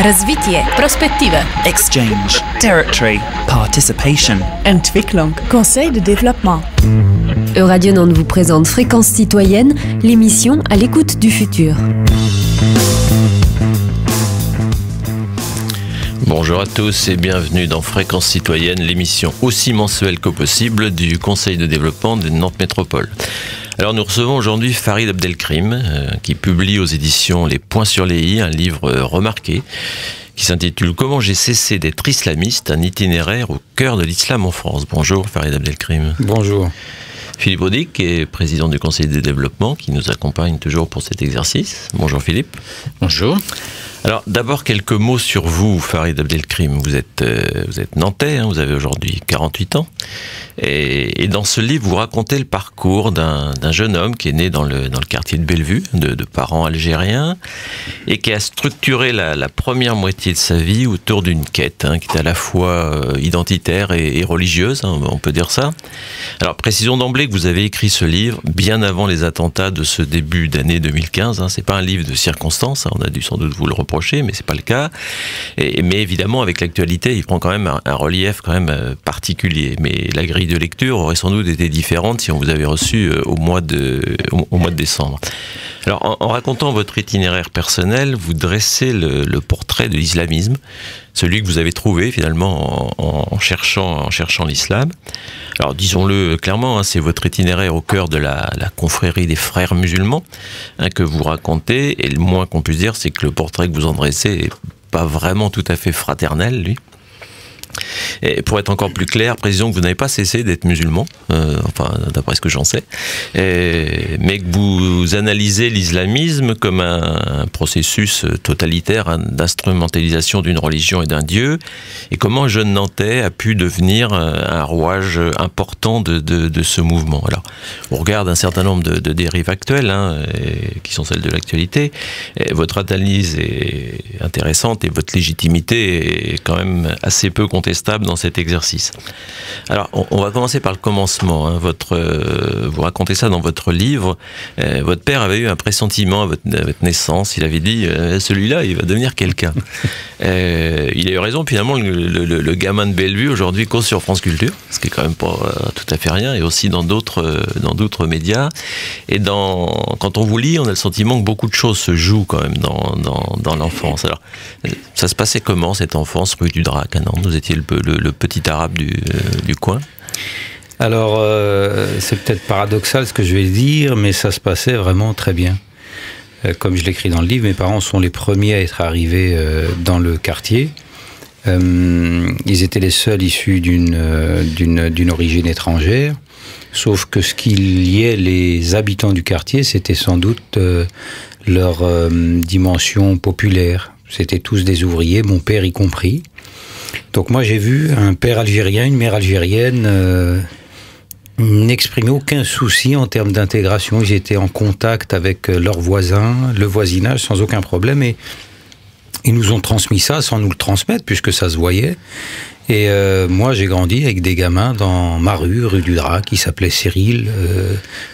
Развитие. Perspective. Exchange. Territory. Participation. Entwicklung. Conseil de développement. Euradio Nantes vous présente Fréquence citoyenne, l'émission à l'écoute du futur. Bonjour à tous et bienvenue dans Fréquence citoyenne, l'émission aussi mensuelle que possible du Conseil de développement de Nantes Métropole. Alors nous recevons aujourd'hui Farid Abdelkrim qui publie aux éditions Les Points sur les i un livre remarqué qui s'intitule « Comment j'ai cessé d'être islamiste, un itinéraire au cœur de l'islam en France ». Bonjour Farid Abdelkrim. Bonjour. Philippe Audic, qui est président du Conseil de développement, qui nous accompagne toujours pour cet exercice. Bonjour Philippe. Bonjour. Alors d'abord quelques mots sur vous, Farid Abdelkrim. Vous êtes nantais, hein, vous avez aujourd'hui 48 ans. Et dans ce livre, vous racontez le parcours d'un jeune homme qui est né dans le quartier de Bellevue, de parents algériens, et qui a structuré la première moitié de sa vie autour d'une quête, hein, qui est à la fois identitaire et religieuse, hein, on peut dire ça. Alors précisons d'emblée que vous avez écrit ce livre bien avant les attentats de ce début d'année 2015. Hein. C'est pas un livre de circonstances, hein, on a dû sans doute vous le reprocher, mais c'est pas le cas. Mais évidemment, avec l'actualité, il prend quand même un relief quand même particulier. Mais la grille de lecture aurait sans doute été différente si on vous avait reçu au mois de décembre. Alors, en racontant votre itinéraire personnel, vous dressez le portrait de l'islamisme, celui que vous avez trouvé finalement en cherchant l'islam. Alors, disons-le clairement, hein, c'est votre itinéraire au cœur de la confrérie des frères musulmans, hein, que vous racontez, et le moins qu'on puisse dire, c'est que le portrait que vous en dressez n'est pas vraiment tout à fait fraternel, lui. Et pour être encore plus clair, précisons que vous n'avez pas cessé d'être musulman, enfin d'après ce que j'en sais, mais que vous analysez l'islamisme comme un processus totalitaire, hein, d'instrumentalisation d'une religion et d'un dieu, et comment un jeune Nantais a pu devenir un rouage important de ce mouvement. Alors, on regarde un certain nombre de dérives actuelles, hein, qui sont celles de l'actualité. Votre analyse est intéressante et votre légitimité est quand même assez peu contestable dans cet exercice. Alors, on va commencer par le commencement. Hein. Vous racontez ça dans votre livre. Votre père avait eu un pressentiment à votre naissance. Il avait dit celui-là, il va devenir quelqu'un. Il a eu raison. Finalement, le gamin de Bellevue aujourd'hui cause sur France Culture, ce qui est quand même pas tout à fait rien, et aussi dans d'autres médias. Et quand on vous lit, on a le sentiment que beaucoup de choses se jouent quand même dans l'enfance. Alors, ça se passait comment cette enfance rue du Drac à Nantes? Vous étiez le petit arabe du coin? Alors, c'est peut-être paradoxal ce que je vais dire, mais ça se passait vraiment très bien. Comme je l'écris dans le livre, mes parents sont les premiers à être arrivés dans le quartier. Ils étaient les seuls issus d'une origine étrangère, sauf que ce qui liait les habitants du quartier, c'était sans doute leur dimension populaire. C'était tous des ouvriers, mon père y compris. Donc moi j'ai vu un père algérien, une mère algérienne n'exprimer aucun souci en termes d'intégration. Ils étaient en contact avec leurs voisins, le voisinage sans aucun problème, et ils nous ont transmis ça sans nous le transmettre puisque ça se voyait. Et moi j'ai grandi avec des gamins dans ma rue du Drac, qui s'appelait Cyril,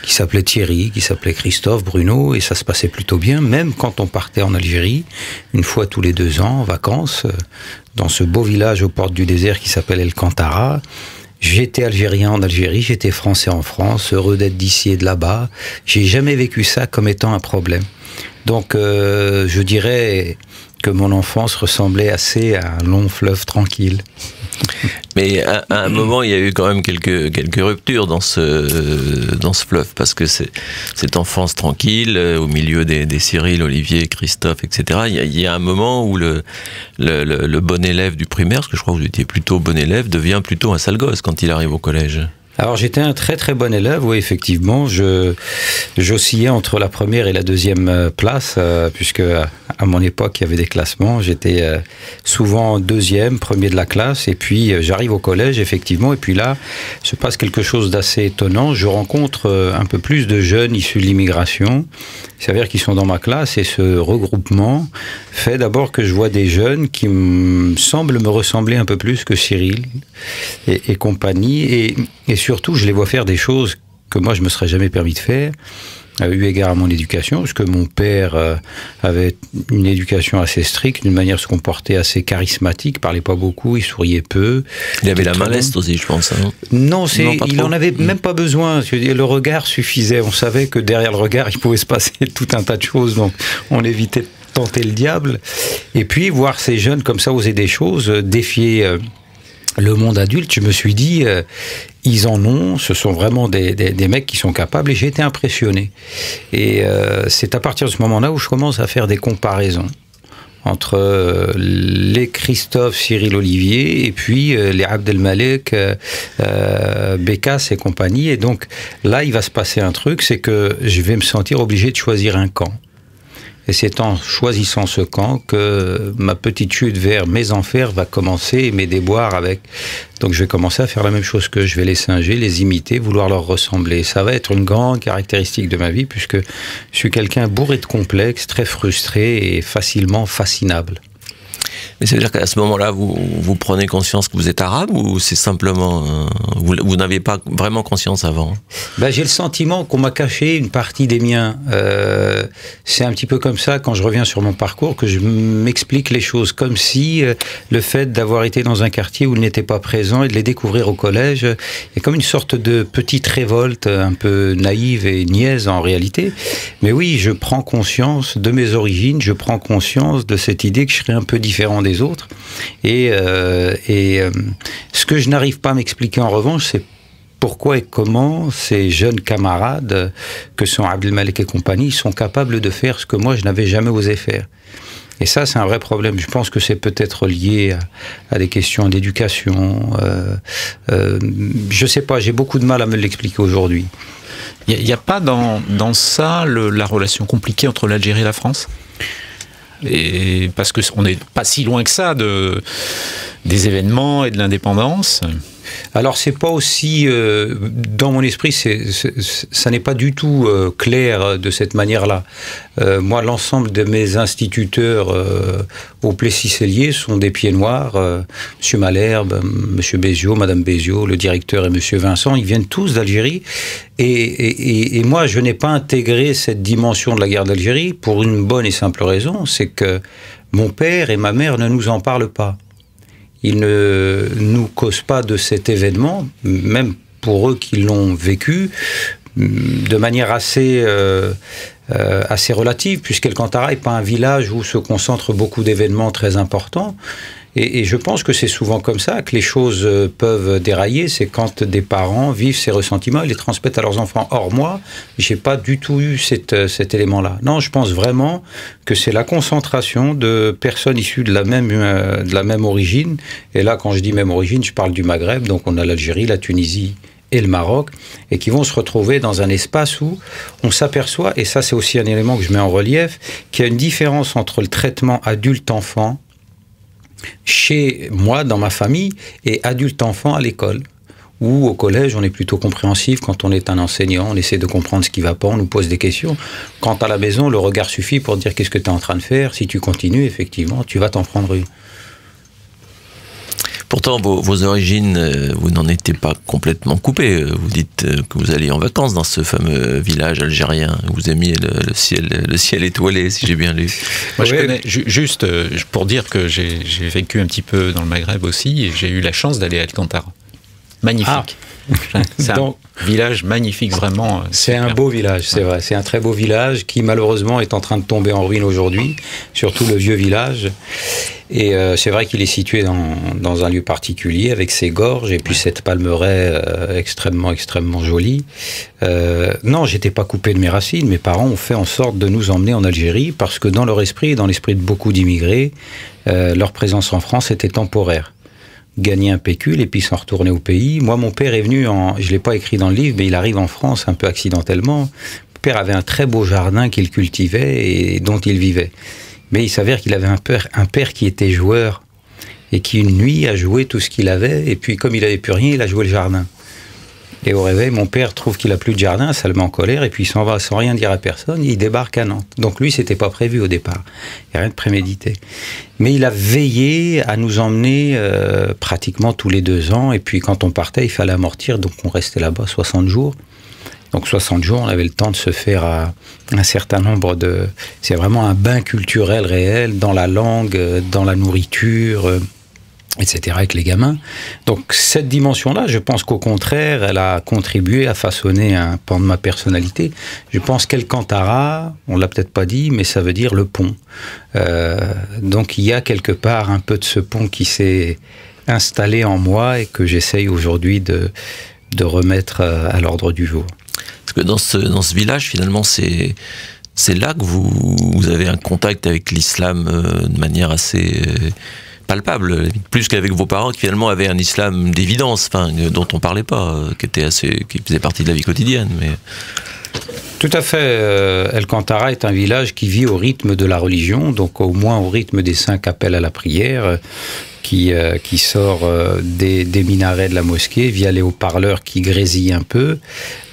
qui s'appelait Thierry, qui s'appelait Christophe, Bruno, et ça se passait plutôt bien, même quand on partait en Algérie, une fois tous les 2 ans, en vacances, dans ce beau village aux portes du désert qui s'appelle El Kantara. J'étais algérien en Algérie, j'étais français en France, heureux d'être d'ici et de là-bas. J'ai jamais vécu ça comme étant un problème. Donc je dirais que mon enfance ressemblait assez à un long fleuve tranquille. Mais à un moment, il y a eu quand même quelques ruptures dans ce fleuve, parce que cette enfance tranquille, au milieu des Cyril, Olivier, Christophe, etc., il y a un moment où le bon élève du primaire, parce que je crois que vous étiez plutôt bon élève, devient plutôt un sale gosse quand il arrive au collège. Alors j'étais un très très bon élève, oui effectivement, j'oscillais entre la première et la deuxième place, puisque à mon époque il y avait des classements, j'étais souvent deuxième, premier de la classe, et puis j'arrive au collège effectivement, et puis là se passe quelque chose d'assez étonnant, je rencontre un peu plus de jeunes issus de l'immigration, il s'avère qu'ils sont dans ma classe, et ce regroupement fait d'abord que je vois des jeunes qui semblent me ressembler un peu plus que Cyril et compagnie, et surtout je les vois faire des choses que moi je me serais jamais permis de faire. eu égard à mon éducation, parce que mon père avait une éducation assez stricte, d'une manière de se comporter assez charismatique, parlait pas beaucoup, il souriait peu. Il avait la main leste aussi, je pense. Hein. Non, il en avait même pas besoin. Le regard suffisait. On savait que derrière le regard, il pouvait se passer tout un tas de choses, donc on évitait de tenter le diable. Et puis, voir ces jeunes comme ça oser des choses, défier le monde adulte, je me suis dit, ils en ont, ce sont vraiment des mecs qui sont capables, et j'ai été impressionné. Et c'est à partir de ce moment-là où je commence à faire des comparaisons entre les Christophe, Cyril Olivier, et puis les Abdelmalek, Bécasse et compagnie. Et donc là, il va se passer un truc, c'est que je vais me sentir obligé de choisir un camp. Et c'est en choisissant ce camp que ma petite chute vers mes enfers va commencer et mes déboires avec. Donc je vais commencer à faire la même chose qu'eux. Je vais les singer, les imiter, vouloir leur ressembler. Ça va être une grande caractéristique de ma vie puisque je suis quelqu'un bourré de complexes, très frustré et facilement fascinable. Mais ça veut dire qu'à ce moment-là, vous prenez conscience que vous êtes arabe ou c'est simplement... vous n'aviez pas vraiment conscience avant? J'ai le sentiment qu'on m'a caché une partie des miens. C'est un petit peu comme ça, quand je reviens sur mon parcours, que je m'explique les choses. Comme si le fait d'avoir été dans un quartier où il n'était pas présent et de les découvrir au collège, il y a comme une sorte de petite révolte un peu naïve et niaise en réalité. Mais oui, je prends conscience de mes origines, je prends conscience de cette idée que je serais un peu différent des autres. Et ce que je n'arrive pas à m'expliquer en revanche, c'est pourquoi et comment ces jeunes camarades que sont Abdelmalek et compagnie sont capables de faire ce que moi je n'avais jamais osé faire. Et ça, c'est un vrai problème. Je pense que c'est peut-être lié à des questions d'éducation. Je sais pas, j'ai beaucoup de mal à me l'expliquer aujourd'hui. Il n'y a pas dans ça la relation compliquée entre l'Algérie et la France ? Et parce qu'on n'est pas si loin que ça des événements et de l'indépendance. Alors c'est pas aussi dans mon esprit, ça n'est pas du tout clair de cette manière-là. Moi, l'ensemble de mes instituteurs au Plessis-Cellier sont des pieds noirs. Monsieur Malherbe, Monsieur Béziot, Madame Béziot, le directeur et Monsieur Vincent, ils viennent tous d'Algérie. Et moi, je n'ai pas intégré cette dimension de la guerre d'Algérie pour une bonne et simple raison, c'est que mon père et ma mère ne nous en parlent pas. Ils ne nous causent pas de cet événement, même pour eux qui l'ont vécu, de manière assez relative, puisqu'El-Kantara n'est pas un village où se concentrent beaucoup d'événements très importants. Et je pense que c'est souvent comme ça que les choses peuvent dérailler, c'est quand des parents vivent ces ressentiments et les transmettent à leurs enfants. Or, moi, j'ai pas du tout eu cet élément-là. Non, je pense vraiment que c'est la concentration de personnes issues de la même origine. Et là, quand je dis même origine, je parle du Maghreb, donc on a l'Algérie, la Tunisie et le Maroc, et qui vont se retrouver dans un espace où on s'aperçoit, et ça c'est aussi un élément que je mets en relief, qu'il y a une différence entre le traitement adulte-enfant chez moi, dans ma famille, et adulte-enfant à l'école. Ou au collège, on est plutôt compréhensif quand on est un enseignant, on essaie de comprendre ce qui va pas, on nous pose des questions. Quand à la maison, le regard suffit pour dire qu'est-ce que tu es en train de faire. Si tu continues, effectivement, tu vas t'en prendre une. Pourtant, vos origines, vous n'en étiez pas complètement coupés. Vous dites que vous alliez en vacances dans ce fameux village algérien. Vous aimiez le ciel étoilé, si j'ai bien lu. Moi, je connais, juste pour dire que j'ai vécu un petit peu dans le Maghreb aussi, et j'ai eu la chance d'aller à El-Kantara. Magnifique. C'est un village magnifique, vraiment. C'est un beau village, c'est vrai. C'est un très beau village qui, malheureusement, est en train de tomber en ruine aujourd'hui, surtout le vieux village. Et c'est vrai qu'il est situé dans un lieu particulier, avec ses gorges et puis cette palmeraie extrêmement jolie. Non, j'étais pas coupé de mes racines. Mes parents ont fait en sorte de nous emmener en Algérie parce que dans leur esprit, et dans l'esprit de beaucoup d'immigrés, leur présence en France était temporaire. Gagner un pécule et puis s'en retourner au pays. Moi, mon père est venu je l'ai pas écrit dans le livre, mais il arrive en France un peu accidentellement. Mon père avait un très beau jardin qu'il cultivait et dont il vivait. Mais il s'avère qu'il avait un père qui était joueur et qui, une nuit, a joué tout ce qu'il avait. Et puis, comme il n'avait plus rien, il a joué le jardin. Et au réveil, mon père trouve qu'il n'a plus de jardin, ça le met en colère, et puis il s'en va sans rien dire à personne, il débarque à Nantes. Donc lui, c'était pas prévu au départ. Il n'y a rien de prémédité. Mais il a veillé à nous emmener pratiquement tous les 2 ans, et puis quand on partait, il fallait amortir, donc on restait là-bas 60 jours. Donc 60 jours, on avait le temps de se faire un certain nombre de... C'est vraiment un bain culturel réel dans la langue, dans la nourriture, etc. avec les gamins. Donc cette dimension-là, je pense qu'au contraire, elle a contribué à façonner un pan de ma personnalité. Je pense qu'Alcantara, on l'a peut-être pas dit, mais ça veut dire le pont. Donc il y a quelque part un peu de ce pont qui s'est installé en moi et que j'essaye aujourd'hui de remettre à l'ordre du jour. Parce que dans ce village, finalement, c'est là que vous avez un contact avec l'islam de manière assez palpable, plus qu'avec vos parents qui finalement avaient un islam d'évidence, enfin, dont on parlait pas, qui faisait partie de la vie quotidienne. Mais... Tout à fait. Alcantara est un village qui vit au rythme de la religion, donc au moins au rythme des 5 appels à la prière, qui sort des minarets de la mosquée via les haut-parleurs qui grésillent un peu.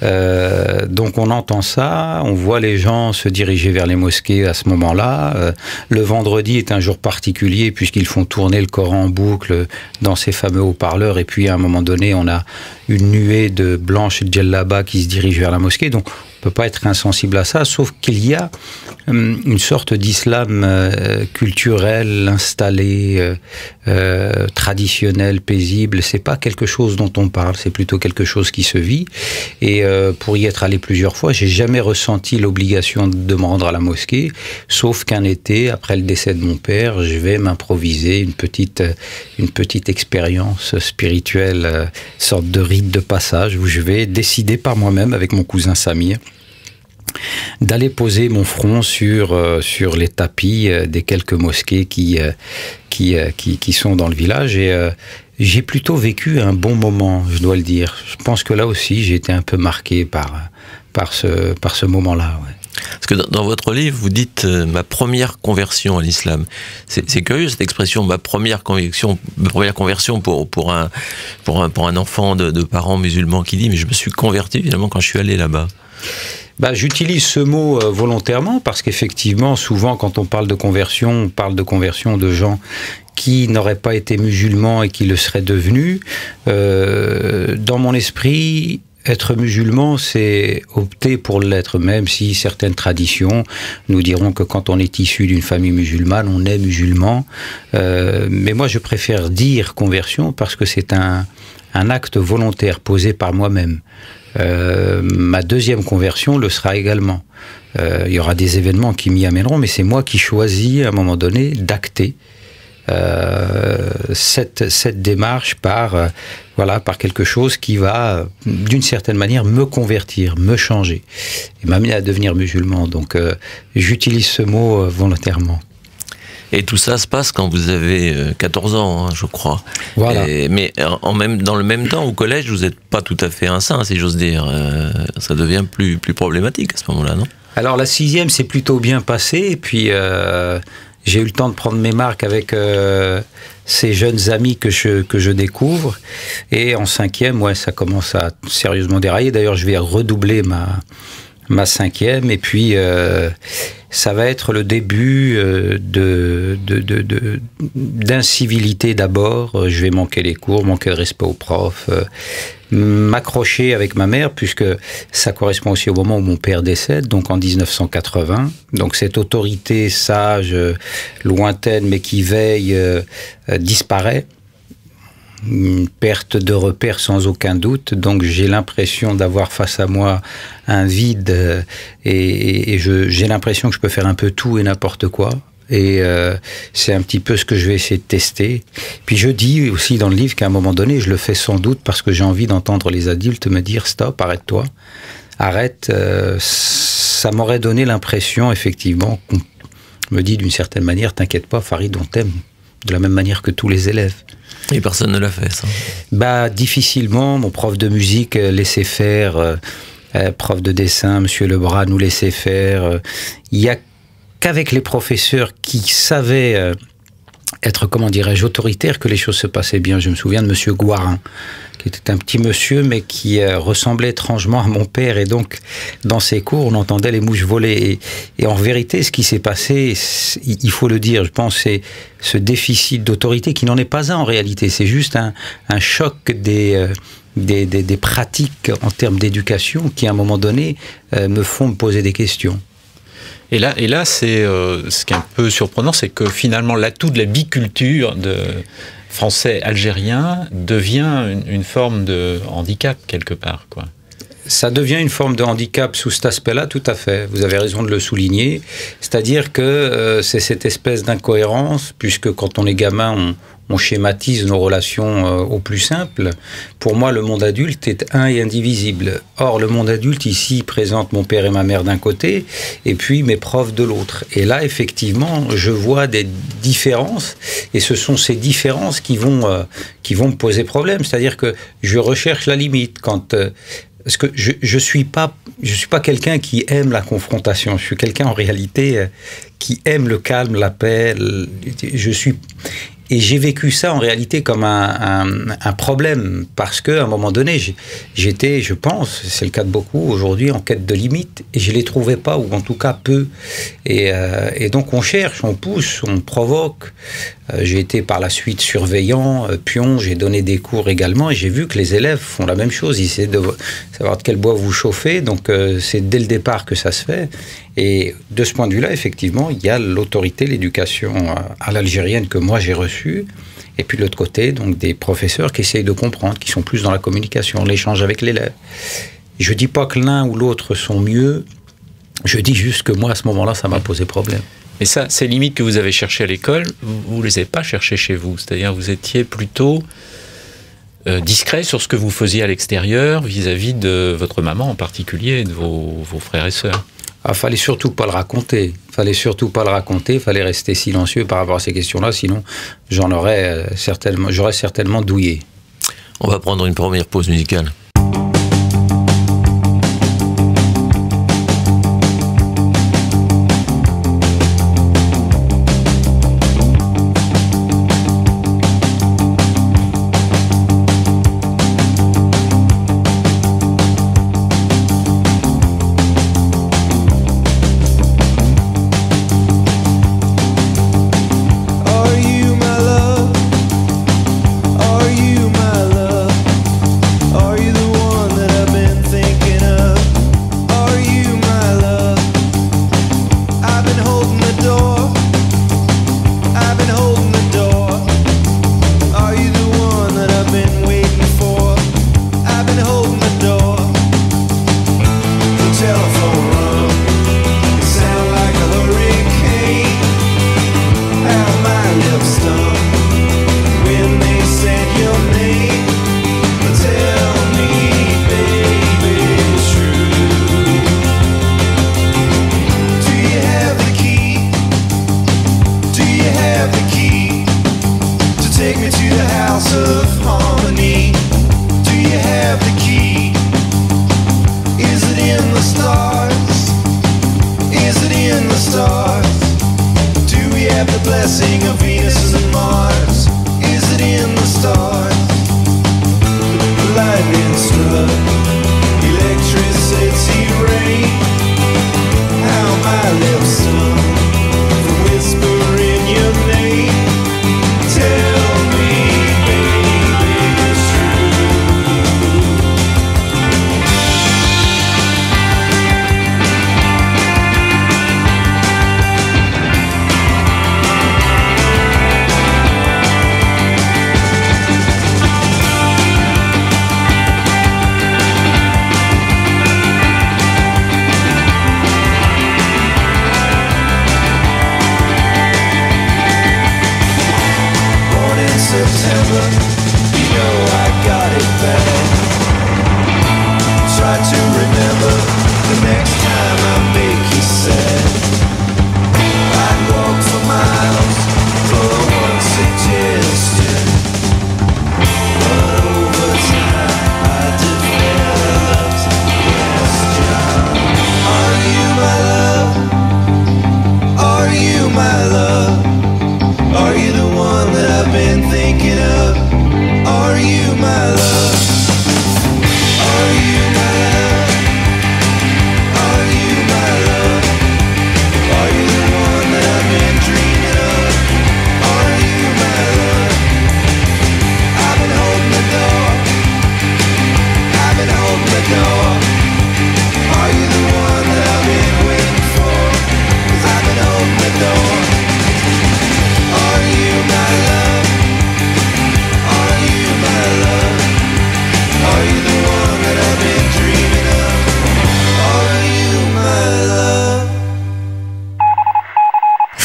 Donc on entend ça, on voit les gens se diriger vers les mosquées à ce moment-là. Le vendredi est un jour particulier puisqu'ils font tourner le Coran en boucle dans ces fameux haut-parleurs, et puis à un moment donné on a une nuée de blanches djellabas qui se dirigent vers la mosquée. Donc on ne peut pas être insensible à ça, sauf qu'il y a une sorte d'islam culturel, installé, traditionnel, paisible. C'est pas quelque chose dont on parle, c'est plutôt quelque chose qui se vit. Et pour y être allé plusieurs fois, j'ai jamais ressenti l'obligation de me rendre à la mosquée, sauf qu'un été, après le décès de mon père, je vais m'improviser une petite expérience spirituelle, sorte de rite de passage, où je vais décider par moi-même avec mon cousin Samir d'aller poser mon front sur les tapis des quelques mosquées qui sont dans le village, et j'ai plutôt vécu un bon moment, je dois le dire. Je pense que là aussi j'ai été un peu marqué par ce moment-là. Ouais. Parce que dans votre livre, vous dites ma première conversion à l'islam. C'est curieux cette expression, ma première conversion pour un enfant de parents musulmans qui dit mais je me suis converti finalement quand je suis allé là-bas. J'utilise ce mot volontairement parce qu'effectivement, souvent quand on parle de conversion, on parle de conversion de gens qui n'auraient pas été musulmans et qui le seraient devenus. Dans mon esprit, être musulman, c'est opter pour l'être, même si certaines traditions nous diront que quand on est issu d'une famille musulmane, on est musulman. Mais moi, je préfère dire conversion parce que c'est un acte volontaire posé par moi-même. Ma deuxième conversion le sera également. Il y aura des événements qui m'y amèneront, mais c'est moi qui choisis à un moment donné d'acter cette démarche par quelque chose qui va, d'une certaine manière, me convertir, me changer, et m'amener à devenir musulman. Donc, j'utilise ce mot volontairement. Et tout ça se passe quand vous avez 14 ans, hein, je crois. Voilà. Mais dans le même temps, au collège, vous n'êtes pas tout à fait un saint, si j'ose dire. Ça devient plus problématique à ce moment-là, non? Alors, la 6e s'est plutôt bien passée, et puis j'ai eu le temps de prendre mes marques avec ces jeunes amis que je découvre. Et en 5e, ça commence à sérieusement dérailler. D'ailleurs, je vais redoubler ma 5e, et puis ça va être le début d'incivilité d'abord. Je vais manquer les cours, manquer de respect aux profs, m'accrocher avec ma mère, puisque ça correspond aussi au moment où mon père décède, donc en 1980. Donc cette autorité sage, lointaine, mais qui veille, disparaît. Une perte de repères sans aucun doute, donc j'ai l'impression d'avoir face à moi un vide, et j'ai l'impression que je peux faire un peu tout et n'importe quoi, et c'est un petit peu ce que je vais essayer de tester. Puis je dis aussi dans le livre qu'à un moment donné, je le fais sans doute parce que j'ai envie d'entendre les adultes me dire stop, arrête-toi, arrête. Ça m'aurait donné l'impression effectivement qu'on me dit d'une certaine manière, t'inquiète pas Farid, on t'aime de la même manière que tous les élèves. Et personne ne l'a fait, ça? Difficilement. Mon prof de musique laissait faire, prof de dessin, Monsieur Lebras, nous laissait faire. Il n'y a qu'avec les professeurs qui savaient être, comment dirais-je, autoritaires que les choses se passaient bien. Je me souviens de Monsieur Gouarin, qui était un petit monsieur, mais qui ressemblait étrangement à mon père. Et donc, dans ses cours, on entendait les mouches voler. Et en vérité, ce qui s'est passé, il faut le dire, je pense, c'est ce déficit d'autorité qui n'en est pas un en réalité. C'est juste un choc des des pratiques en termes d'éducation qui, à un moment donné, me font me poser des questions. Et là, c'est ce qui est un peu surprenant, c'est que finalement l'atout de la biculture de français-algérien devient une forme de handicap quelque part, quoi. Ça devient une forme de handicap sous cet aspect-là, tout à fait. Vous avez raison de le souligner. C'est-à-dire que c'est cette espèce d'incohérence, puisque quand on est gamin, on schématise nos relations au plus simple. Pour moi, le monde adulte est un et indivisible. Or, le monde adulte, ici, présente mon père et ma mère d'un côté, et puis mes profs de l'autre. Et là, effectivement, je vois des différences, et ce sont ces différences qui vont me poser problème. C'est-à-dire que je recherche la limite quand... parce que je suis pas quelqu'un qui aime la confrontation. Je suis quelqu'un en réalité qui aime le calme, la paix. Et j'ai vécu ça en réalité comme un problème parce qu'à un moment donné, j'étais, je pense, c'est le cas de beaucoup aujourd'hui, en quête de limites et je les trouvais pas, ou en tout cas peu. Et donc on cherche, on pousse, on provoque. J'ai été par la suite surveillant, pion, j'ai donné des cours également et j'ai vu que les élèves font la même chose. Ils essaient de savoir de quel bois vous chauffez, donc c'est dès le départ que ça se fait. Et de ce point de vue-là, effectivement, il y a l'autorité, l'éducation à l'algérienne que moi j'ai reçue. Et puis de l'autre côté, donc des professeurs qui essayent de comprendre, qui sont plus dans la communication, l'échange avec l'élève. Je ne dis pas que l'un ou l'autre sont mieux, je dis juste que moi, à ce moment-là, ça m'a posé problème. Mais ça, ces limites que vous avez cherchées à l'école, vous ne les avez pas cherchées chez vous. C'est-à-dire vous étiez plutôt discret sur ce que vous faisiez à l'extérieur vis-à-vis de votre maman en particulier et de vos frères et sœurs. Ah, fallait surtout pas le raconter. Fallait rester silencieux par rapport à ces questions-là, sinon j'aurais certainement douillé. On va prendre une première pause musicale.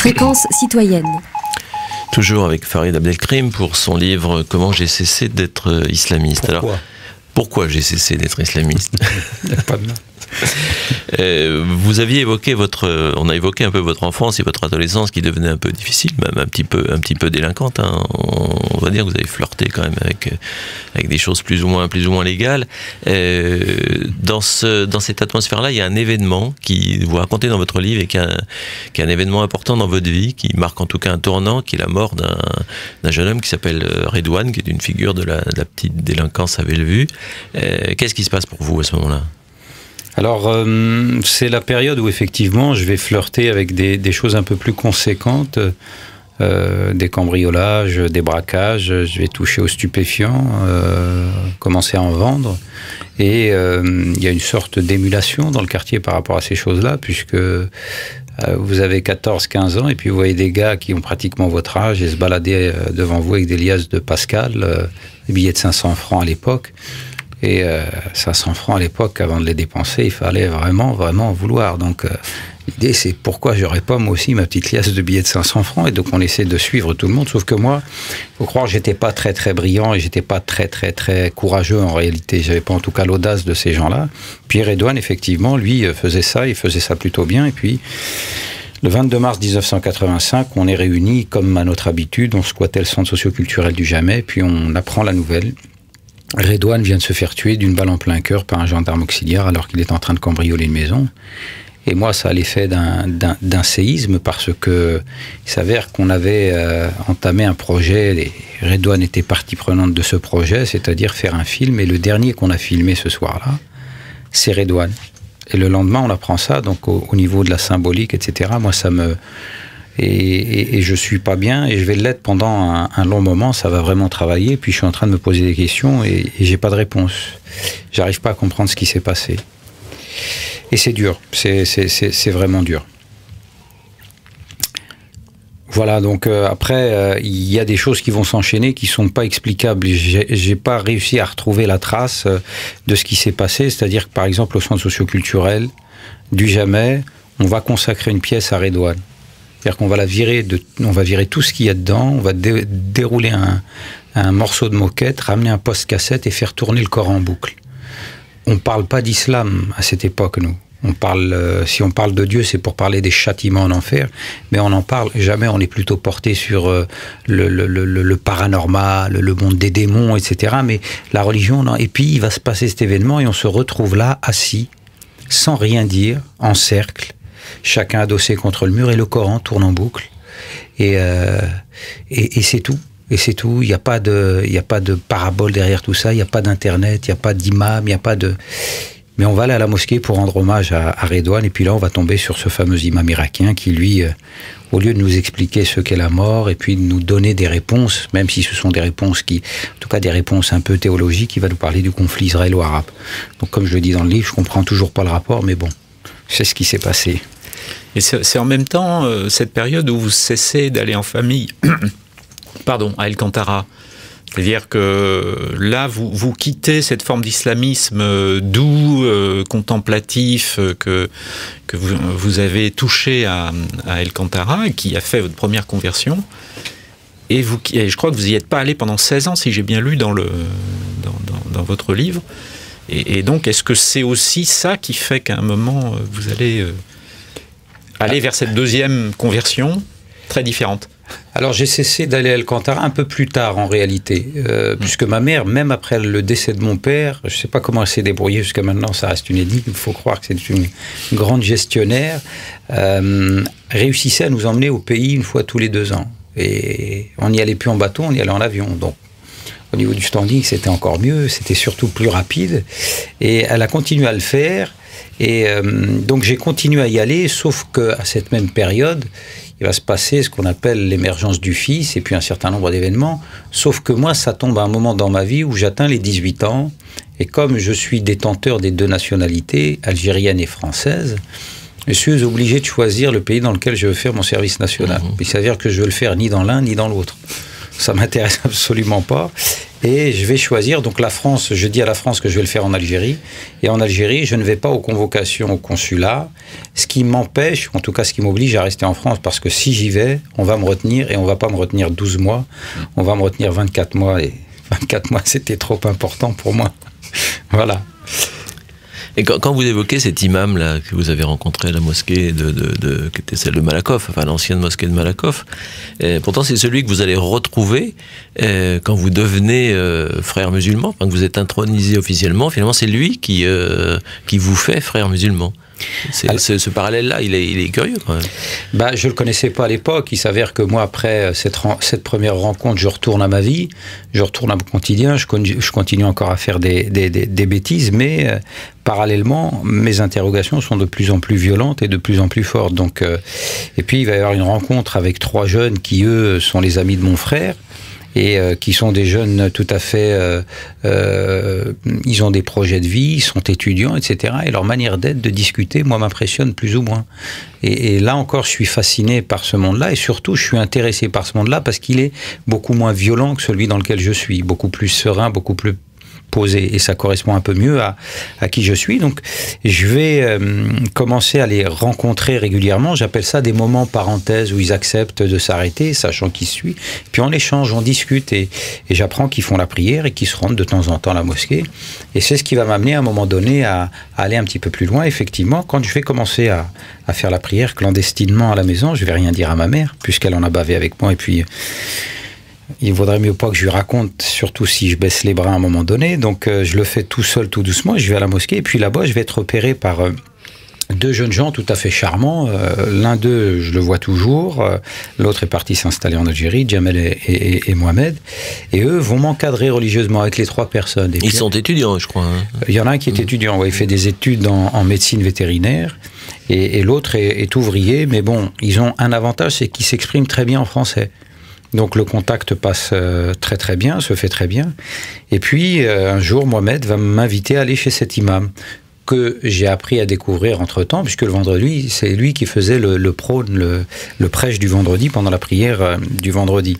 Fréquence citoyenne. Toujours avec Farid Abdelkrim pour son livre « Comment j'ai cessé d'être islamiste ». Pourquoi ? Alors, pourquoi j'ai cessé d'être islamiste ? Pas de mal. Vous aviez évoqué on a évoqué un peu votre enfance et votre adolescence qui devenait un peu difficile, même un petit peu délinquante. Hein. On va dire que vous avez flirté quand même avec des choses plus ou moins légales. Dans cette atmosphère-là, il y a un événement qui vous racontez dans votre livre et qui est un événement important dans votre vie, qui marque en tout cas un tournant, qui est la mort d'un jeune homme qui s'appelle Redouane, qui est une figure de la petite délinquance à Bellevue. Qu'est-ce qui se passe pour vous à ce moment-là ? Alors, c'est la période où effectivement je vais flirter avec des choses un peu plus conséquentes, des cambriolages, des braquages, je vais toucher aux stupéfiants, commencer à en vendre. Et il y a une sorte d'émulation dans le quartier par rapport à ces choses-là, puisque vous avez 14-15 ans et puis vous voyez des gars qui ont pratiquement votre âge et se balader devant vous avec des liasses de Pascal, des billets de 500 francs à l'époque. Et 500 francs à l'époque, avant de les dépenser, il fallait vraiment en vouloir. Donc l'idée, c'est pourquoi j'aurais pas moi aussi ma petite liasse de billets de 500 francs. Et donc on essaie de suivre tout le monde. Sauf que moi, il faut croire que j'étais pas très très brillant et j'étais pas très courageux en réalité. J'avais pas en tout cas l'audace de ces gens-là. Puis Redouane, effectivement, lui faisait ça. Il faisait ça plutôt bien. Et puis le 22 mars 1985, on est réunis comme à notre habitude. On squattait le centre socioculturel du Jamais. Puis on apprend la nouvelle. Redouane vient de se faire tuer d'une balle en plein cœur par un gendarme auxiliaire alors qu'il est en train de cambrioler une maison. Et moi, ça a l'effet d'un séisme parce que il s'avère qu'on avait entamé un projet, et Redouane était partie prenante de ce projet, c'est-à-dire faire un film. Et le dernier qu'on a filmé ce soir-là, c'est Redouane. Et le lendemain, on apprend ça, donc au niveau de la symbolique, etc. Moi, ça me... Et je suis pas bien et je vais l'être pendant un long moment, ça va vraiment travailler, puis je suis en train de me poser des questions et j'ai pas de réponse. J'arrive pas à comprendre ce qui s'est passé. Et c'est dur, c'est vraiment dur. Voilà, donc après, il y a des choses qui vont s'enchaîner qui sont pas explicables. J'ai pas réussi à retrouver la trace de ce qui s'est passé, c'est-à-dire que par exemple au centre socioculturel du Jamais, on va consacrer une pièce à Redouane. C'est-à-dire qu'on va on va virer tout ce qu'il y a dedans, on va dérouler un morceau de moquette, ramener un poste-cassette et faire tourner le Coran en boucle. On ne parle pas d'islam à cette époque, nous. Si on parle de Dieu, c'est pour parler des châtiments en enfer, mais on n'en parle jamais, on est plutôt porté sur le paranormal, le monde des démons, etc. Mais la religion, non. Et puis il va se passer cet événement et on se retrouve là, assis, sans rien dire, en cercle, chacun adossé contre le mur et le Coran tourne en boucle et c'est tout. Et c'est tout. Il n'y a pas de parabole derrière tout ça. Il n'y a pas d'internet. Il n'y a pas d'imam. Il n'y a pas de. Mais on va aller à la mosquée pour rendre hommage à Redouane. Et puis là, on va tomber sur ce fameux imam irakien qui, lui, au lieu de nous expliquer ce qu'est la mort et puis de nous donner des réponses, même si ce sont des réponses en tout cas des réponses un peu théologiques, il va nous parler du conflit israélo-arabe. Donc, comme je le dis dans le livre, je comprends toujours pas le rapport, mais bon, c'est ce qui s'est passé. Et c'est en même temps cette période où vous cessez d'aller en famille, à El Kantara. C'est-à-dire que là, vous quittez cette forme d'islamisme doux, contemplatif, que vous avez touché à El Kantara, qui a fait votre première conversion. Et je crois que vous n'y êtes pas allé pendant 16 ans, si j'ai bien lu dans votre livre. Et donc, est-ce que c'est aussi ça qui fait qu'à un moment, vous allez aller vers cette deuxième conversion très différente? Alors j'ai cessé d'aller à El Kantara un peu plus tard en réalité, puisque ma mère, même après le décès de mon père, je ne sais pas comment elle s'est débrouillée jusqu'à maintenant, ça reste une énigme, il faut croire que c'est une grande gestionnaire, réussissait à nous emmener au pays une fois tous les 2 ans. Et on n'y allait plus en bateau, on y allait en avion. Donc au niveau du standing, c'était encore mieux, c'était surtout plus rapide. Et elle a continué à le faire. Et donc j'ai continué à y aller, sauf qu'à cette même période, il va se passer ce qu'on appelle l'émergence du fils et puis un certain nombre d'événements. Sauf que moi, ça tombe à un moment dans ma vie où j'atteins les 18 ans. Et comme je suis détenteur des 2 nationalités, algérienne et française, je suis obligé de choisir le pays dans lequel je veux faire mon service national. Il s'avère que je veux le faire ni dans l'un ni dans l'autre. ça m'intéresse absolument pas. Et je vais choisir, donc la France, je dis à la France que je vais le faire en Algérie. Et en Algérie, je ne vais pas aux convocations au consulat, ce qui m'empêche, en tout cas ce qui m'oblige à rester en France, parce que si j'y vais, on va me retenir, et on va pas me retenir 12 mois, on va me retenir 24 mois, et 24 mois, c'était trop important pour moi. Voilà. Et quand vous évoquez cet imam-là que vous avez rencontré à la mosquée qui était celle de Malakoff, enfin l'ancienne mosquée de Malakoff, pourtant c'est celui que vous allez retrouver quand vous devenez frère musulman, quand vous êtes intronisé officiellement, finalement c'est lui qui vous fait frère musulman. Ce parallèle-là, il est curieux quand même. Bah, je ne le connaissais pas à l'époque. Il s'avère que moi, après cette première rencontre, je retourne à ma vie, je retourne à mon quotidien, je continue encore à faire des bêtises, mais parallèlement, mes interrogations sont de plus en plus violentes et de plus en plus fortes. Donc, et puis, il va y avoir une rencontre avec 3 jeunes qui, eux, sont les amis de mon frère. Et qui sont des jeunes tout à fait... ils ont des projets de vie, ils sont étudiants, etc. Et leur manière d'être, de discuter, moi, m'impressionne plus ou moins. Et là encore, je suis fasciné par ce monde-là. Et surtout, je suis intéressé par ce monde-là parce qu'il est beaucoup moins violent que celui dans lequel je suis. Beaucoup plus serein, beaucoup plus posé, et ça correspond un peu mieux à qui je suis. Donc, je vais commencer à les rencontrer régulièrement. J'appelle ça des moments parenthèses où ils acceptent de s'arrêter, sachant qui suis. Puis on échange, on discute, et j'apprends qu'ils font la prière et qu'ils se rendent de temps en temps à la mosquée. Et c'est ce qui va m'amener à un moment donné à aller un petit peu plus loin. Effectivement, quand je vais commencer à faire la prière clandestinement à la maison, je vais rien dire à ma mère, puisqu'elle en a bavé avec moi, et puis... il vaudrait mieux pas que je lui raconte, surtout si je baisse les bras à un moment donné. Donc je le fais tout seul, tout doucement, je vais à la mosquée. Et puis là-bas, je vais être repéré par 2 jeunes gens tout à fait charmants. L'un d'eux, je le vois toujours. L'autre est parti s'installer en Algérie, Jamel et Mohamed. Et eux vont m'encadrer religieusement avec les 3 personnes. Et ils sont étudiants, je crois. Hein. Il y en a un qui est étudiant, ouais, il fait des études en médecine vétérinaire. Et l'autre est ouvrier. Mais bon, ils ont un avantage, c'est qu'ils s'expriment très bien en français. Donc le contact passe très très bien, se fait très bien. Et puis un jour, Mohamed va m'inviter à aller chez cet imam que j'ai appris à découvrir entre-temps, puisque le vendredi, c'est lui qui faisait le prône, le prêche du vendredi pendant la prière du vendredi.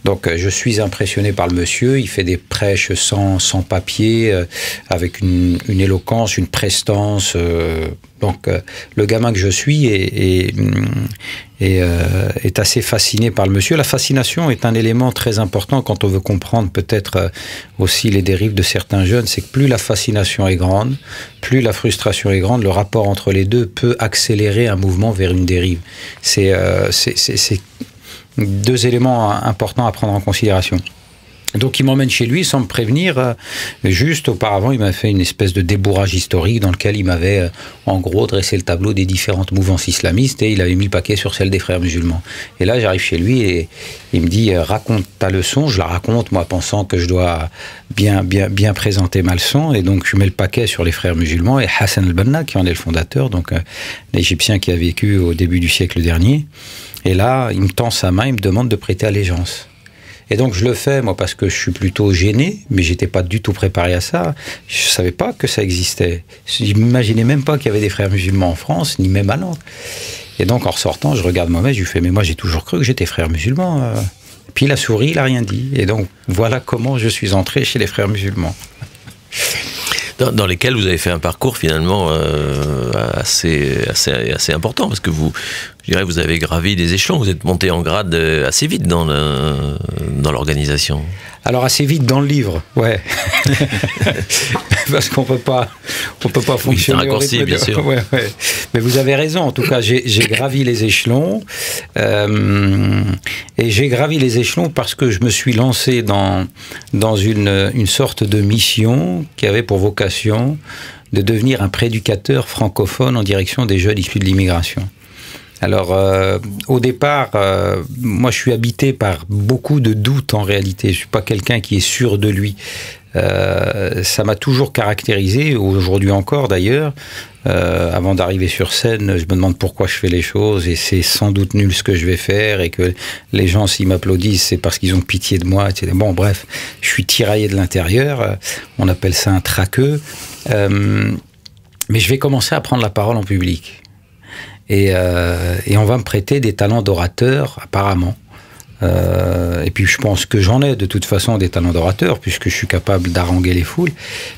Donc je suis impressionné par le monsieur, il fait des prêches sans papier, avec une éloquence, une prestance. Donc le gamin que je suis est assez fasciné par le monsieur. La fascination est un élément très important quand on veut comprendre peut-être aussi les dérives de certains jeunes. C'est que plus la fascination est grande, plus la frustration est grande, le rapport entre les deux peut accélérer un mouvement vers une dérive. C'est 2 éléments importants à prendre en considération. Donc il m'emmène chez lui sans me prévenir. Juste auparavant, il m'a fait une espèce de débourrage historique dans lequel il m'avait en gros dressé le tableau des différentes mouvances islamistes et il avait mis le paquet sur celle des frères musulmans. Et là, j'arrive chez lui et il me dit « raconte ta leçon ». Je la raconte, moi, pensant que je dois bien présenter ma leçon. Et donc, je mets le paquet sur les frères musulmans et Hassan el-Banna, qui en est le fondateur, donc l'Égyptien qui a vécu au début du siècle dernier. Et là, il me tend sa main, il me demande de prêter allégeance. Et donc je le fais, moi, parce que je suis plutôt gêné, mais j'étais pas du tout préparé à ça. Je savais pas que ça existait. Je m'imaginais même pas qu'il y avait des frères musulmans en France, ni même à Nantes. Et donc en ressortant, je regarde Mohamed, je lui fais « mais moi j'ai toujours cru que j'étais frère musulman ». Puis il a souri, il a rien dit. Et donc voilà comment je suis entré chez les frères musulmans. Dans lesquels vous avez fait un parcours finalement assez important, parce que vous avez gravi des échelons, vous êtes monté en grade assez vite dans l'organisation. Alors assez vite dans le livre, ouais. Parce qu'on peut pas fonctionner. C'est un raccourci, bien sûr. Ouais. Mais vous avez raison. En tout cas, j'ai gravi les échelons, et j'ai gravi les échelons parce que je me suis lancé dans une sorte de mission qui avait pour vocation de devenir un prédicateur francophone en direction des jeunes issus de l'immigration. Alors, au départ, moi, je suis habité par beaucoup de doutes en réalité. Je ne suis pas quelqu'un qui est sûr de lui. Ça m'a toujours caractérisé, aujourd'hui encore d'ailleurs. Avant d'arriver sur scène, je me demande pourquoi je fais les choses et c'est sans doute nul ce que je vais faire et que les gens, s'ils m'applaudissent, c'est parce qu'ils ont pitié de moi, etc. Bon, bref, je suis tiraillé de l'intérieur. On appelle ça un traqueux. Mais je vais commencer à prendre la parole en public. Et on va me prêter des talents d'orateur, apparemment. Et puis je pense que j'en ai de toute façon des talents d'orateur, puisque je suis capable d'haranguer les foules.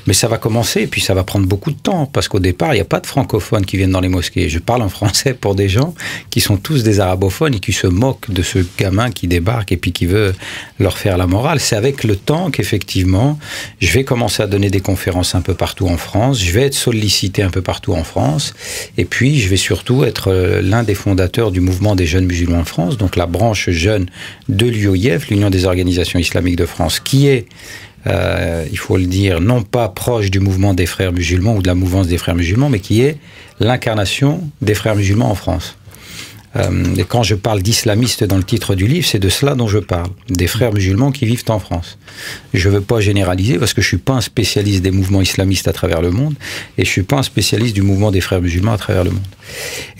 Mais ça va commencer, et puis ça va prendre beaucoup de temps, parce qu'au départ, il n'y a pas de francophones qui viennent dans les mosquées. Je parle en français pour des gens qui sont tous des arabophones et qui se moquent de ce gamin qui débarque et puis qui veut leur faire la morale. C'est avec le temps qu'effectivement, je vais commencer à donner des conférences un peu partout en France, je vais être sollicité un peu partout en France, et puis je vais surtout être l'un des fondateurs du mouvement des jeunes musulmans de France, donc la branche jeune de l'UOIF, l'Union des organisations islamiques de France, qui est, il faut le dire, non pas proche du mouvement des frères musulmans ou de la mouvance des frères musulmans, mais qui est l'incarnation des frères musulmans en France. Et quand je parle d'islamistes dans le titre du livre, c'est de cela dont je parle, des frères musulmans qui vivent en France. Je ne veux pas généraliser parce que je ne suis pas un spécialiste des mouvements islamistes à travers le monde et je ne suis pas un spécialiste du mouvement des frères musulmans à travers le monde.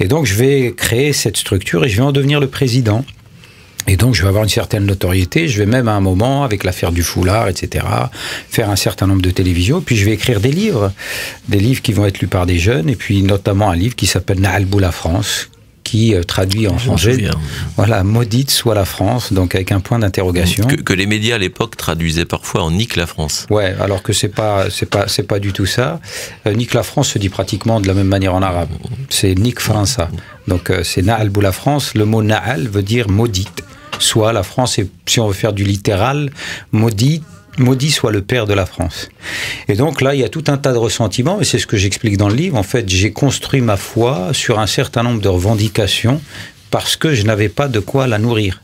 Et donc je vais créer cette structure et je vais en devenir le président. Et donc, je vais avoir une certaine notoriété. Je vais même à un moment, avec l'affaire du foulard, etc., faire un certain nombre de télévisions. Puis, je vais écrire des livres qui vont être lus par des jeunes. Et puis, notamment un livre qui s'appelle Na'albou la France, qui traduit en français, voilà, maudite soit la France, donc avec un point d'interrogation. Que les médias à l'époque traduisaient parfois en nique la France. Ouais, alors que c'est pas du tout ça. Nique la France se dit pratiquement de la même manière en arabe. C'est nique França. Donc, c'est Na'albou la France. Le mot Na'al veut dire maudite. Soit la France, et si on veut faire du littéral, maudit soit le père de la France. Et donc là, il y a tout un tas de ressentiments, et c'est ce que j'explique dans le livre. En fait, j'ai construit ma foi sur un certain nombre de revendications parce que je n'avais pas de quoi la nourrir.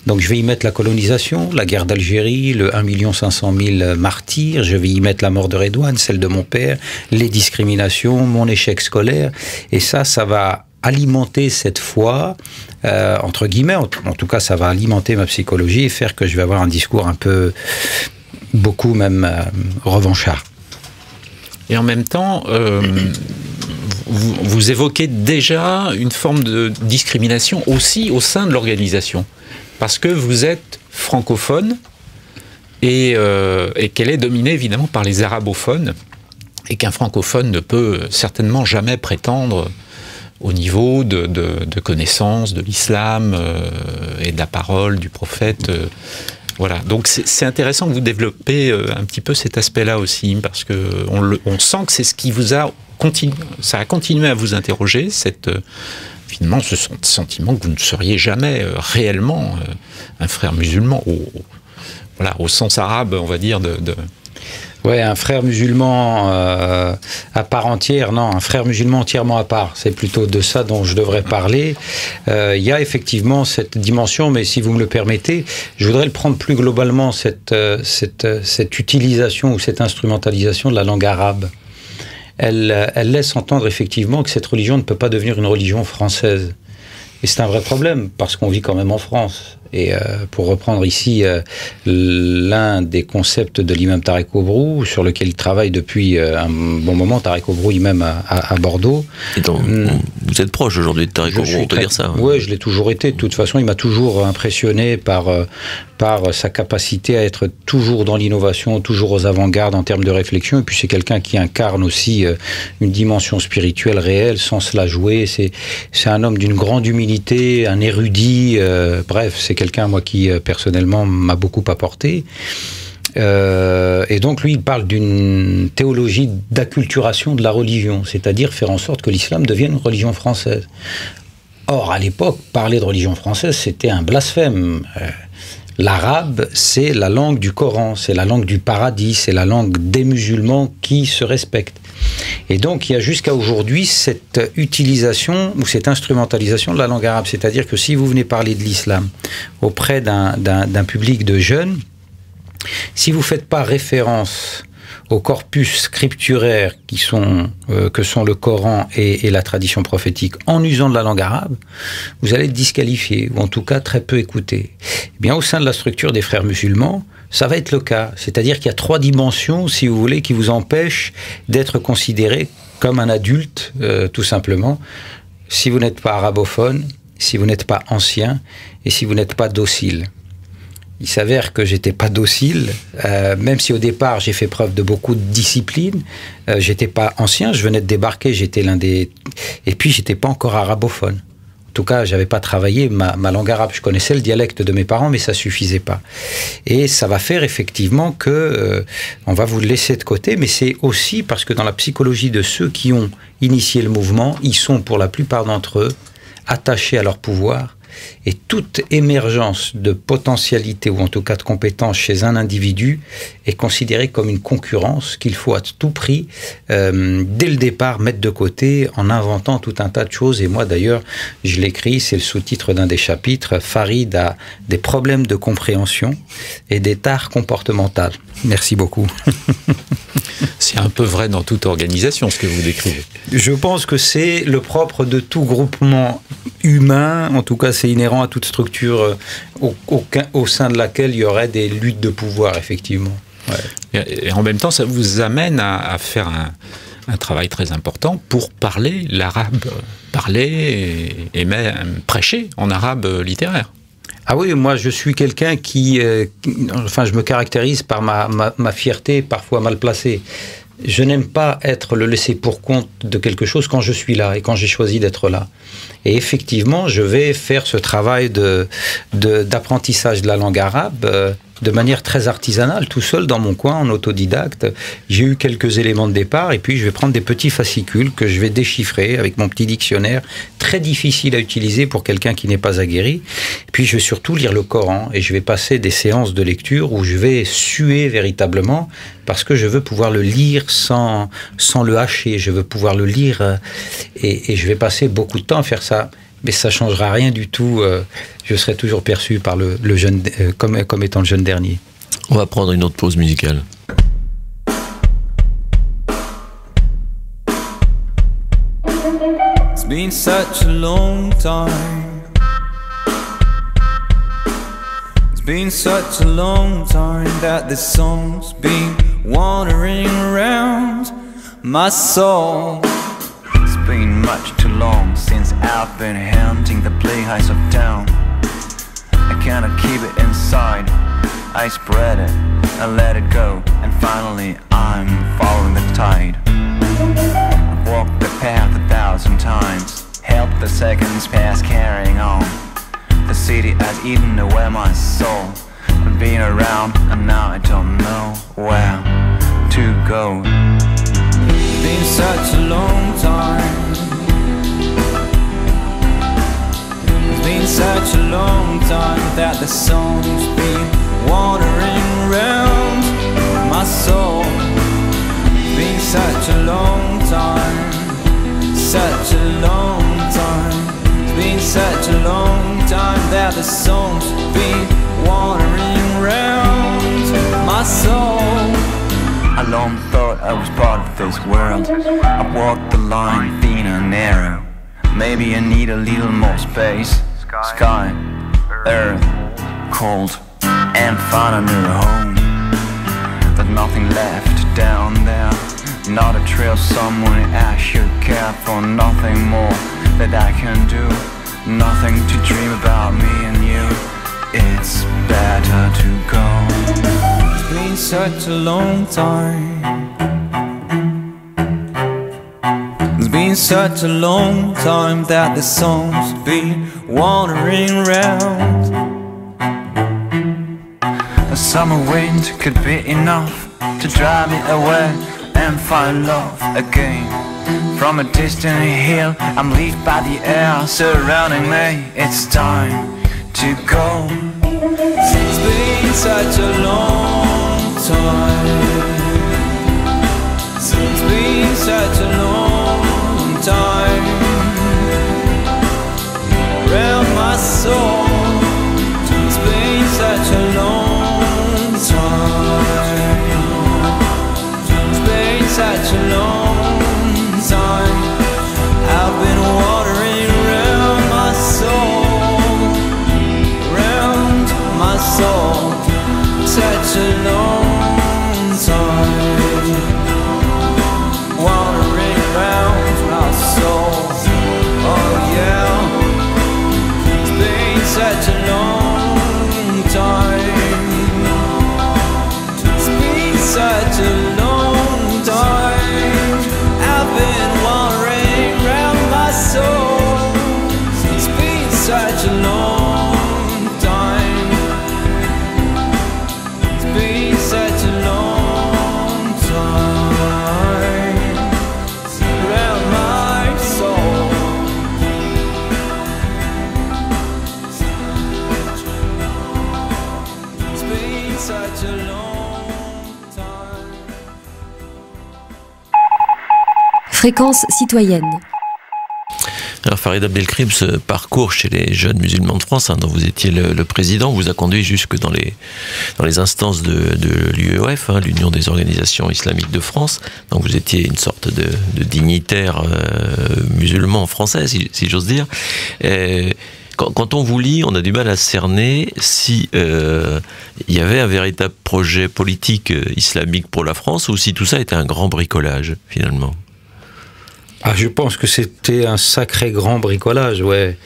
Donc je vais y mettre la colonisation, la guerre d'Algérie, le 1 500 000 martyrs, je vais y mettre la mort de Redouane, celle de mon père, les discriminations, mon échec scolaire, et ça va alimenter cette foi, entre guillemets, en tout cas ça va alimenter ma psychologie et faire que je vais avoir un discours un peu, beaucoup même revanchard. Et en même temps, vous évoquez déjà une forme de discrimination aussi au sein de l'organisation, parce que vous êtes francophone et qu'elle est dominée évidemment par les arabophones, et qu'un francophone ne peut certainement jamais prétendre au niveau de connaissance de l'islam et de la parole du prophète. Voilà. Donc c'est intéressant que vous développez un petit peu cet aspect-là aussi, parce qu'on sent que c'est ce qui vous a ça a continué à vous interroger, finalement ce sentiment que vous ne seriez jamais réellement un frère musulman, au sens arabe, on va dire, Ouais, un frère musulman à part entière, non, un frère musulman entièrement à part. C'est plutôt de ça dont je devrais parler. Il y a effectivement cette dimension, mais si vous me le permettez, je voudrais le prendre plus globalement, cette utilisation ou cette instrumentalisation de la langue arabe. Elle laisse entendre effectivement que cette religion ne peut pas devenir une religion française. Et c'est un vrai problème, parce qu'on vit quand même en France. Et pour reprendre ici l'un des concepts de l'imam Tarek Obrou, sur lequel il travaille depuis un bon moment, Tarek Obrou lui-même à Bordeaux. Et donc, vous êtes proche aujourd'hui de Tarek Obrou, on peut dire ça. Oui, je l'ai toujours été. De toute façon, il m'a toujours impressionné par sa capacité à être toujours dans l'innovation, toujours aux avant-gardes en termes de réflexion. Et puis c'est quelqu'un qui incarne aussi une dimension spirituelle réelle, sans se la jouer. C'est un homme d'une grande humilité, un érudit. Bref, c'est quelqu'un, moi, qui personnellement m'a beaucoup apporté. Et donc lui, il parle d'une théologie d'acculturation de la religion, c'est-à-dire faire en sorte que l'islam devienne une religion française. Or, à l'époque, parler de religion française, c'était un blasphème. L'arabe, c'est la langue du Coran, c'est la langue du paradis, c'est la langue des musulmans qui se respectent. Et donc, il y a jusqu'à aujourd'hui cette utilisation ou cette instrumentalisation de la langue arabe. C'est-à-dire que si vous venez parler de l'islam auprès d'un public de jeunes, si vous ne faites pas référence au corpus scripturaire que sont le Coran et la tradition prophétique en usant de la langue arabe, vous allez être disqualifié, ou en tout cas très peu écouté. Eh bien, au sein de la structure des frères musulmans, ça va être le cas. C'est-à-dire qu'il y a 3 dimensions, si vous voulez, qui vous empêchent d'être considéré comme un adulte, tout simplement, si vous n'êtes pas arabophone, si vous n'êtes pas ancien, et si vous n'êtes pas docile. Il s'avère que j'étais pas docile, même si au départ j'ai fait preuve de beaucoup de discipline. J'étais pas ancien, je venais de débarquer, j'étais et puis j'étais pas encore arabophone. tout cas, j'avais pas travaillé ma langue arabe. Je connaissais le dialecte de mes parents, mais ça suffisait pas. Et ça va faire effectivement que on va vous le laisser de côté, mais c'est aussi parce que dans la psychologie de ceux qui ont initié le mouvement, ils sont pour la plupart d'entre eux attachés à leur pouvoir. Et toute émergence de potentialité ou en tout cas de compétence chez un individu est considérée comme une concurrence qu'il faut à tout prix, dès le départ, mettre de côté en inventant tout un tas de choses. Et moi d'ailleurs, je l'écris, c'est le sous-titre d'un des chapitres, Farid a des problèmes de compréhension et des tares comportementales. Merci beaucoup. C'est un peu vrai dans toute organisation, ce que vous décrivez. Je pense que c'est le propre de tout groupement humain, en tout cas c'est inhérent à toute structure au sein de laquelle il y aurait des luttes de pouvoir, effectivement. Ouais. Et en même temps, ça vous amène à faire un travail très important pour parler l'arabe, et même prêcher en arabe littéraire. Ah oui, moi je suis quelqu'un qui je me caractérise par ma fierté parfois mal placée. Je n'aime pas être le laissé pour compte de quelque chose quand je suis là et quand j'ai choisi d'être là. Et effectivement, je vais faire ce travail d'apprentissage de la langue arabe de manière très artisanale, tout seul dans mon coin, en autodidacte. J'ai eu quelques éléments de départ et puis je vais prendre des petits fascicules que je vais déchiffrer avec mon petit dictionnaire, très difficile à utiliser pour quelqu'un qui n'est pas aguerri. Et puis je vais surtout lire le Coran et je vais passer des séances de lecture où je vais suer véritablement parce que je veux pouvoir le lire sans le hacher. Je veux pouvoir le lire et je vais passer beaucoup de temps à faire ça. Mais ça ne changera rien du tout. Je serai toujours perçu par le jeune, comme étant le jeune dernier. On va prendre une autre pause musicale. It's been such a long time. It's been such a long time that this song's been wandering around my soul. It's been much too long since I've been hunting the playhouse of town. I cannot keep it inside, I spread it and let it go, and finally I'm following the tide. I've walked the path 1,000 times, helped the seconds pass carrying on. The city has eaten away my soul. I've been around and now I don't know where to go. It's been such a long time. It's been such a long time that the song's been wandering around my soul. It's been such a long time, such a long time. It's been such a long time that the song's been wandering around my soul. I long thought I was part of this world. I walked the line thin and narrow. Maybe I need a little more space. Sky, earth, cold, and find a new home. But nothing left down there. Not a trail someone I should care for. Nothing more that I can do. Nothing to dream about me and you. It's better to go. It's been such a long time. It's been such a long time that the song's been wandering around. A summer wind could be enough to drive me away and find love again. From a distant hill, I'm lit by the air surrounding me. It's time to go. It's been such a long time. It's been such a long time around my soul. It's been such a long time. It's been such a long time. I've been wandering around my soul. Fréquence citoyenne. Alors Farid Abdelkrim, ce parcours chez les jeunes musulmans de France, dont vous étiez le président, vous a conduit jusque dans les instances de l'UEF, l'Union des organisations islamiques de France. Donc vous étiez une sorte de dignitaire musulman français, si j'ose dire. Quand on vous lit, on a du mal à cerner si il y avait un véritable projet politique islamique pour la France ou si tout ça était un grand bricolage, finalement. Je pense que c'était un sacré grand bricolage, ouais.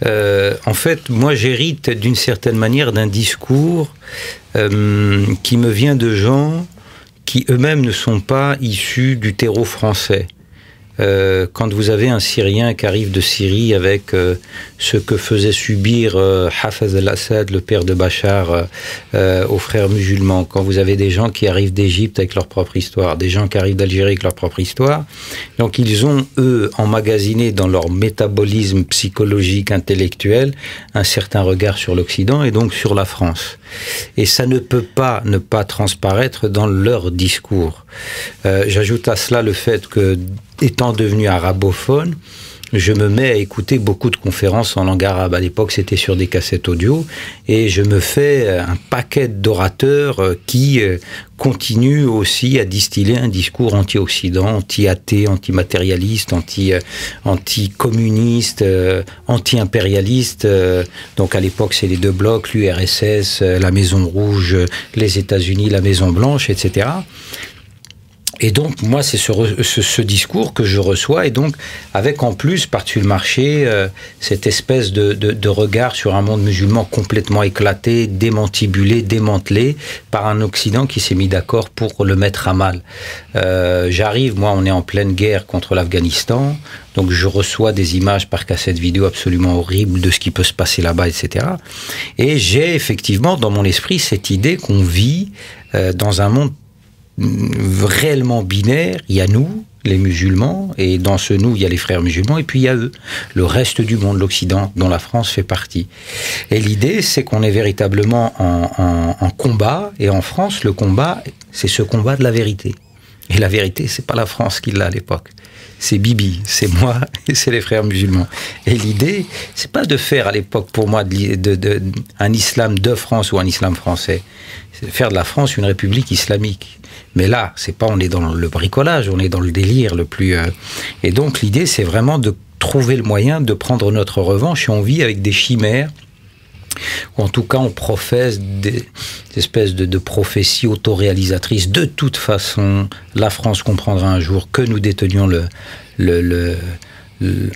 En fait, moi, j'hérite d'une certaine manière d'un discours qui me vient de gens qui eux-mêmes ne sont pas issus du terreau français. Quand vous avez un Syrien qui arrive de Syrie avec ce que faisait subir Hafez al-Assad, le père de Bachar, aux frères musulmans, quand vous avez des gens qui arrivent d'Égypte avec leur propre histoire, des gens qui arrivent d'Algérie avec leur propre histoire, donc ils ont, eux, emmagasiné dans leur métabolisme psychologique, intellectuel, un certain regard sur l'Occident et donc sur la France. Et ça ne peut pas ne pas transparaître dans leur discours. J'ajoute à cela le fait que, étant devenu arabophone, je me mets à écouter beaucoup de conférences en langue arabe. À l'époque, c'était sur des cassettes audio. Et je me fais un paquet d'orateurs qui continuent aussi à distiller un discours anti-Occident, anti-athée, anti-matérialiste, anti-communiste, anti-impérialiste. Donc à l'époque, c'est les deux blocs, l'URSS, la Maison Rouge, les États-Unis, la Maison Blanche, etc. Et donc, moi, c'est ce discours que je reçois, et donc, avec en plus, par-dessus le marché, cette espèce de regard sur un monde musulman complètement éclaté, démantibulé, démantelé, par un Occident qui s'est mis d'accord pour le mettre à mal. J'arrive, moi, on est en pleine guerre contre l'Afghanistan, donc je reçois des images par cassette vidéo absolument horribles de ce qui peut se passer là-bas, etc. Et j'ai effectivement, dans mon esprit, cette idée qu'on vit dans un monde réellement binaire. Il y a nous, les musulmans, et dans ce nous, il y a les frères musulmans, et puis il y a eux, le reste du monde, l'Occident, dont la France fait partie. Et l'idée, c'est qu'on est véritablement en combat, et en France, le combat, c'est ce combat de la vérité. Et la vérité, c'est pas la France qui l'a à l'époque. C'est Bibi, c'est moi, et c'est les frères musulmans. Et l'idée, c'est pas de faire à l'époque, pour moi, un islam de France ou un islam français. C'est de faire de la France une république islamique. Mais là, c'est pas, on est dans le bricolage, on est dans le délire le plus... Et donc, l'idée, c'est vraiment de trouver le moyen de prendre notre revanche, et on vit avec des chimères, ou en tout cas, on professe des espèces de prophéties autoréalisatrices. De toute façon, la France comprendra un jour que nous détenions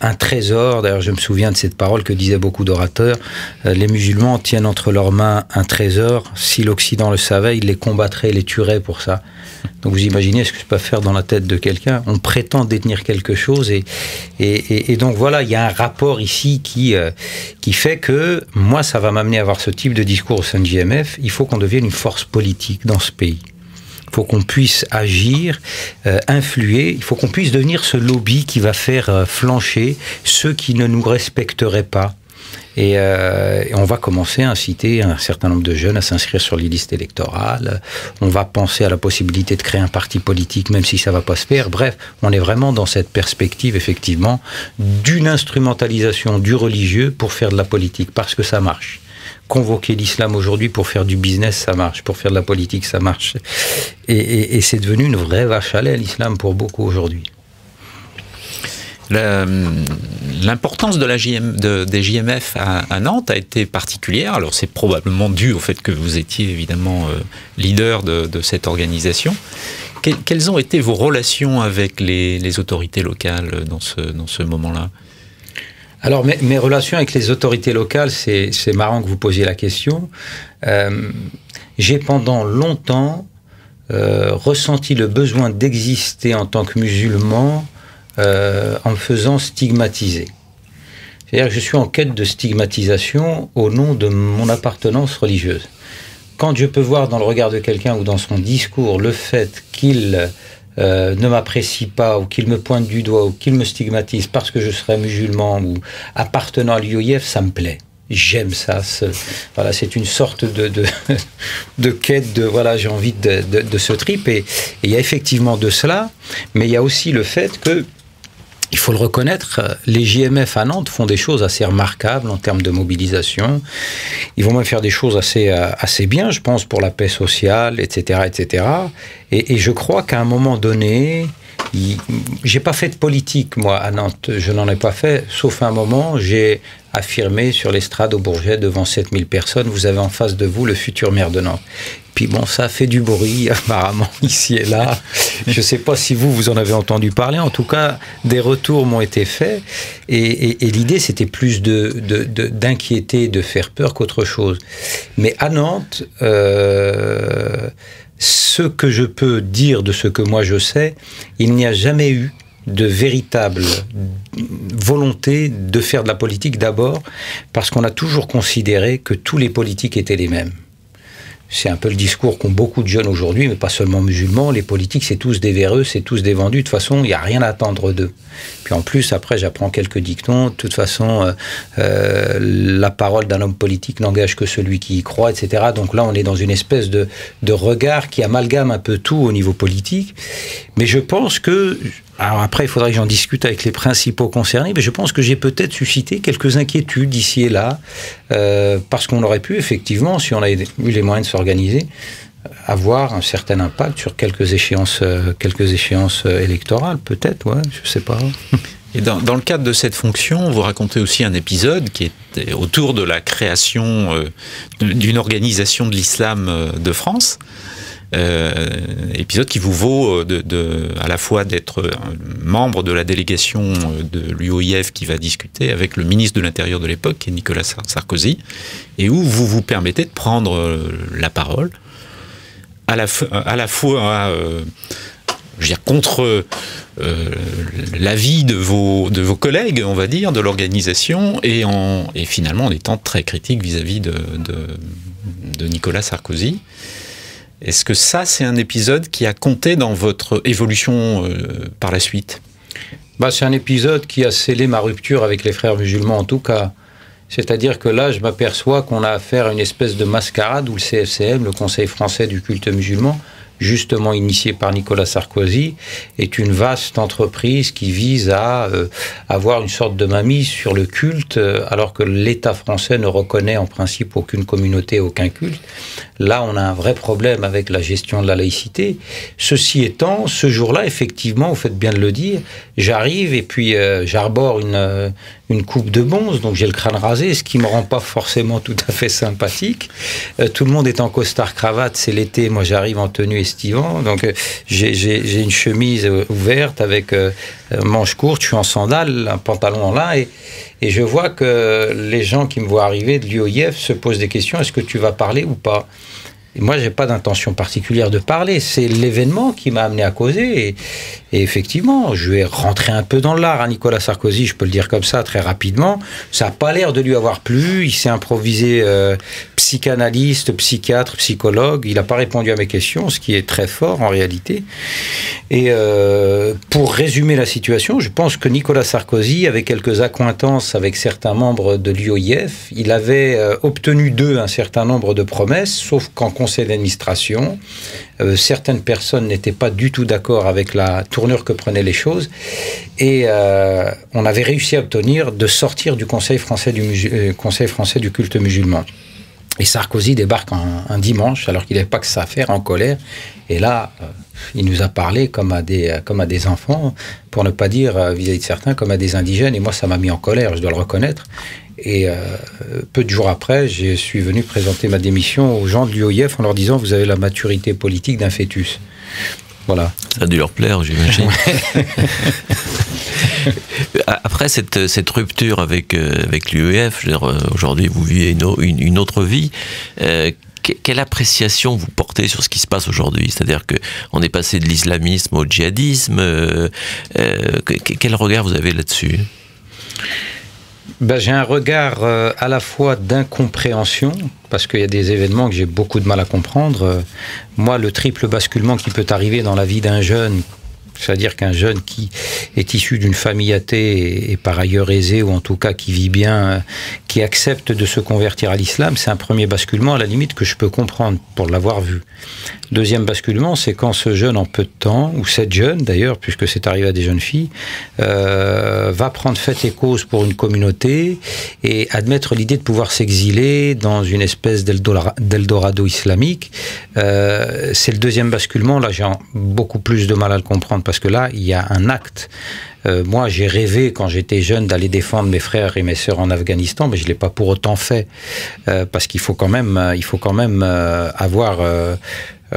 un trésor. D'ailleurs, je me souviens de cette parole que disaient beaucoup d'orateurs. Les musulmans tiennent entre leurs mains un trésor. Si l'Occident le savait, il les combattrait, les tuerait pour ça. Donc vous imaginez ce que ça peut faire dans la tête de quelqu'un. On prétend détenir quelque chose et donc voilà, il y a un rapport ici qui fait que moi, ça va m'amener à avoir ce type de discours au sein de JMF. Il faut qu'on devienne une force politique dans ce pays. Il faut qu'on puisse agir, influer. Il faut qu'on puisse devenir ce lobby qui va faire flancher ceux qui ne nous respecteraient pas. Et on va commencer à inciter un certain nombre de jeunes à s'inscrire sur les listes électorales. On va penser à la possibilité de créer un parti politique, même si ça ne va pas se faire. Bref, on est vraiment dans cette perspective, effectivement, d'une instrumentalisation du religieux pour faire de la politique, parce que ça marche. Convoquer l'islam aujourd'hui pour faire du business, ça marche. Pour faire de la politique, ça marche. Et c'est devenu une vraie vache à lait, l'islam, pour beaucoup aujourd'hui. L'importance des JMF à Nantes a été particulière. Alors c'est probablement dû au fait que vous étiez évidemment leader de cette organisation. Quelles ont été vos relations avec les autorités locales dans ce moment-là ? Alors mes relations avec les autorités locales, c'est marrant que vous posiez la question. J'ai pendant longtemps ressenti le besoin d'exister en tant que musulman en me faisant stigmatiser. C'est-à-dire que je suis en quête de stigmatisation au nom de mon appartenance religieuse. Quand je peux voir dans le regard de quelqu'un ou dans son discours le fait qu'il ne m'apprécie pas ou qu'il me pointe du doigt ou qu'il me stigmatise parce que je serais musulman ou appartenant à l'UOIF, ça me plaît. J'aime ça. Voilà, c'est une sorte de quête de voilà, j'ai envie de ce trip et il y a effectivement de cela, mais il y a aussi le fait que il faut le reconnaître, les JMF à Nantes font des choses assez remarquables en termes de mobilisation. Ils vont même faire des choses assez bien, je pense, pour la paix sociale, etc., etc. Et je crois qu'à un moment donné, j'ai pas fait de politique, moi, à Nantes. Je n'en ai pas fait, sauf à un moment, j'ai affirmé sur l'estrade au Bourget, devant 7000 personnes, vous avez en face de vous le futur maire de Nantes. Puis bon, ça a fait du bruit, apparemment, ici et là. Je ne sais pas si vous en avez entendu parler. En tout cas, des retours m'ont été faits. Et l'idée, c'était plus d'inquiéter, de faire peur qu'autre chose. Mais à Nantes, ce que je peux dire de ce que moi je sais, il n'y a jamais eu de véritable volonté de faire de la politique, d'abord parce qu'on a toujours considéré que tous les politiques étaient les mêmes. C'est un peu le discours qu'ont beaucoup de jeunes aujourd'hui, mais pas seulement musulmans. Les politiques, c'est tous des véreux, c'est tous des vendus. De toute façon, il n'y a rien à attendre d'eux. Puis en plus, après, j'apprends quelques dictons. De toute façon, la parole d'un homme politique n'engage que celui qui y croit, etc. Donc là, on est dans une espèce de regard qui amalgame un peu tout au niveau politique. Mais je pense que... Alors après, il faudrait que j'en discute avec les principaux concernés, mais je pense que j'ai peut-être suscité quelques inquiétudes ici et là, parce qu'on aurait pu, effectivement, si on avait eu les moyens de s'organiser, avoir un certain impact sur quelques échéances électorales, peut-être, ouais, je sais pas. Et dans le cadre de cette fonction, vous racontez aussi un épisode qui est autour de la création d'une organisation de l'islam de France. Épisode qui vous vaut à la fois d'être membre de la délégation de l'UOIF qui va discuter avec le ministre de l'Intérieur de l'époque, qui est Nicolas Sarkozy, et où vous vous permettez de prendre la parole à la fois je veux dire, contre l'avis de vos collègues, on va dire, de l'organisation, et finalement en étant très critique vis-à-vis de Nicolas Sarkozy. Est-ce que ça, c'est un épisode qui a compté dans votre évolution par la suite ? C'est un épisode qui a scellé ma rupture avec les frères musulmans, en tout cas. C'est-à-dire que là, je m'aperçois qu'on a affaire à une espèce de mascarade où le CFCM, le Conseil français du culte musulman, justement initié par Nicolas Sarkozy, est une vaste entreprise qui vise à avoir une sorte de mainmise sur le culte, alors que l'État français ne reconnaît en principe aucune communauté, aucun culte. Là, on a un vrai problème avec la gestion de la laïcité. Ceci étant, ce jour-là, effectivement, vous faites bien de le dire, j'arrive et puis j'arbore une coupe de bonze, donc j'ai le crâne rasé, ce qui me rend pas forcément tout à fait sympathique. Tout le monde est en costard-cravate, c'est l'été, moi j'arrive en tenue estivant, donc j'ai une chemise ouverte avec manches courtes, je suis en sandales, un pantalon en lin, et je vois que les gens qui me voient arriver de l'UOIF se posent des questions, est-ce que tu vas parler ou pas ? Et moi, j'ai pas d'intention particulière de parler. C'est l'événement qui m'a amené à causer. Et effectivement, je vais rentrer un peu dans l'art à Nicolas Sarkozy, je peux le dire comme ça, très rapidement. Ça n'a pas l'air de lui avoir plu. Il s'est improvisé psychanalyste, psychiatre, psychologue. Il n'a pas répondu à mes questions, ce qui est très fort en réalité. Et pour résumer la situation, je pense que Nicolas Sarkozy avait quelques accointances avec certains membres de l'UOIF. Il avait obtenu d'eux un certain nombre de promesses, sauf qu'en conseil d'administration, certaines personnes n'étaient pas du tout d'accord avec la tournure que prenaient les choses, et on avait réussi à obtenir de sortir du Conseil français du culte musulman. Et Sarkozy débarque un dimanche, alors qu'il n'avait pas que ça à faire, en colère, et là, il nous a parlé comme à des enfants, pour ne pas dire vis-à-vis de certains, comme à des indigènes, et moi ça m'a mis en colère, je dois le reconnaître. Et peu de jours après, je suis venu présenter ma démission aux gens de l'UOIF en leur disant « Vous avez la maturité politique d'un fœtus ». Voilà. Ça a dû leur plaire, j'imagine. Après cette rupture avec l'UOIF, aujourd'hui vous vivez une autre vie. Quelle appréciation vous portez sur ce qui se passe aujourd'hui ? C'est-à-dire qu'on est passé de l'islamisme au djihadisme. Quel regard vous avez là-dessus ? J'ai un regard à la fois d'incompréhension, parce qu'il y a des événements que j'ai beaucoup de mal à comprendre. Moi, le triple basculement qui peut arriver dans la vie d'un jeune, c'est-à-dire qu'un jeune qui est issu d'une famille athée et par ailleurs aisée, ou en tout cas qui vit bien, qui accepte de se convertir à l'islam, c'est un premier basculement à la limite que je peux comprendre pour l'avoir vu. Deuxième basculement, c'est quand ce jeune, en peu de temps, ou cette jeune d'ailleurs, puisque c'est arrivé à des jeunes filles, va prendre fait et cause pour une communauté et admettre l'idée de pouvoir s'exiler dans une espèce d'Eldorado islamique. C'est le deuxième basculement. Là, j'ai beaucoup plus de mal à le comprendre parce que là, il y a un acte. Moi, j'ai rêvé quand j'étais jeune d'aller défendre mes frères et mes sœurs en Afghanistan, mais je l'ai pas pour autant fait parce qu'il faut quand même avoir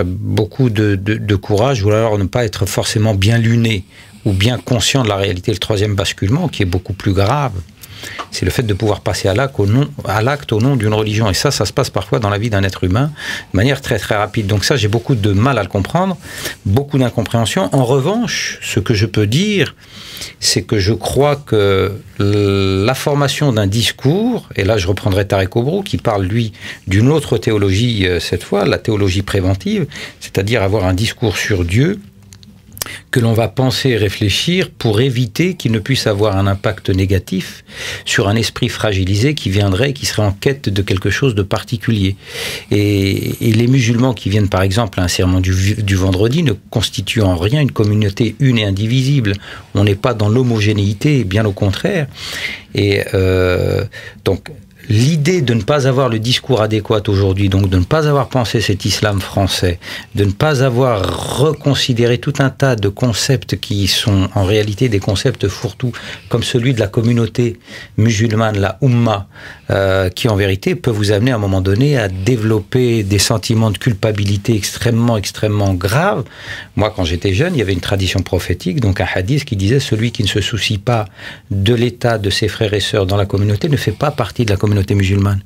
beaucoup de courage, ou alors ne pas être forcément bien luné ou bien conscient de la réalité. Le troisième basculement, qui est beaucoup plus grave, c'est le fait de pouvoir passer à l'acte au nom d'une religion. Et ça se passe parfois dans la vie d'un être humain de manière très très rapide. Donc ça, j'ai beaucoup de mal à le comprendre, beaucoup d'incompréhension. En revanche, ce que je peux dire, c'est que je crois que la formation d'un discours, et là je reprendrai Tarek Obrou, qui parle lui d'une autre théologie cette fois, la théologie préventive, c'est-à-dire avoir un discours sur Dieu, que l'on va penser et réfléchir pour éviter qu'il ne puisse avoir un impact négatif sur un esprit fragilisé qui viendrait, qui serait en quête de quelque chose de particulier. Et les musulmans qui viennent par exemple à un serment du vendredi ne constituent en rien une communauté une et indivisible. On n'est pas dans l'homogénéité, bien au contraire. Et donc l'idée de ne pas avoir le discours adéquat aujourd'hui, donc de ne pas avoir pensé cet islam français, de ne pas avoir reconsidéré tout un tas de concepts qui sont en réalité des concepts fourre-tout, comme celui de la communauté musulmane, la Ummah, qui en vérité peut vous amener à un moment donné à développer des sentiments de culpabilité extrêmement graves. Moi, quand j'étais jeune, il y avait une tradition prophétique, donc un hadith qui disait « Celui qui ne se soucie pas de l'état de ses frères et sœurs dans la communauté ne fait pas partie de la communauté musulmane ».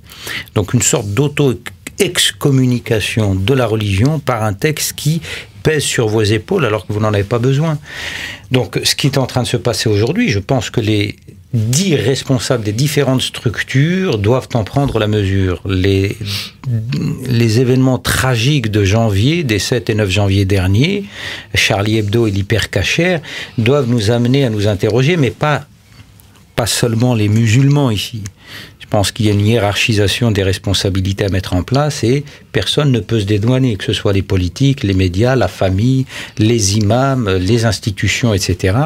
Donc une sorte d'auto-excommunication de la religion par un texte qui pèse sur vos épaules alors que vous n'en avez pas besoin. Donc ce qui est en train de se passer aujourd'hui, je pense que les dits responsables des différentes structures doivent en prendre la mesure. Les événements tragiques de janvier, des 7 et 9 janvier derniers, Charlie Hebdo et l'hypercacher, doivent nous amener à nous interroger, mais pas seulement les musulmans ici. Je pense qu'il y a une hiérarchisation des responsabilités à mettre en place et personne ne peut se dédouaner, que ce soit les politiques, les médias, la famille, les imams, les institutions, etc.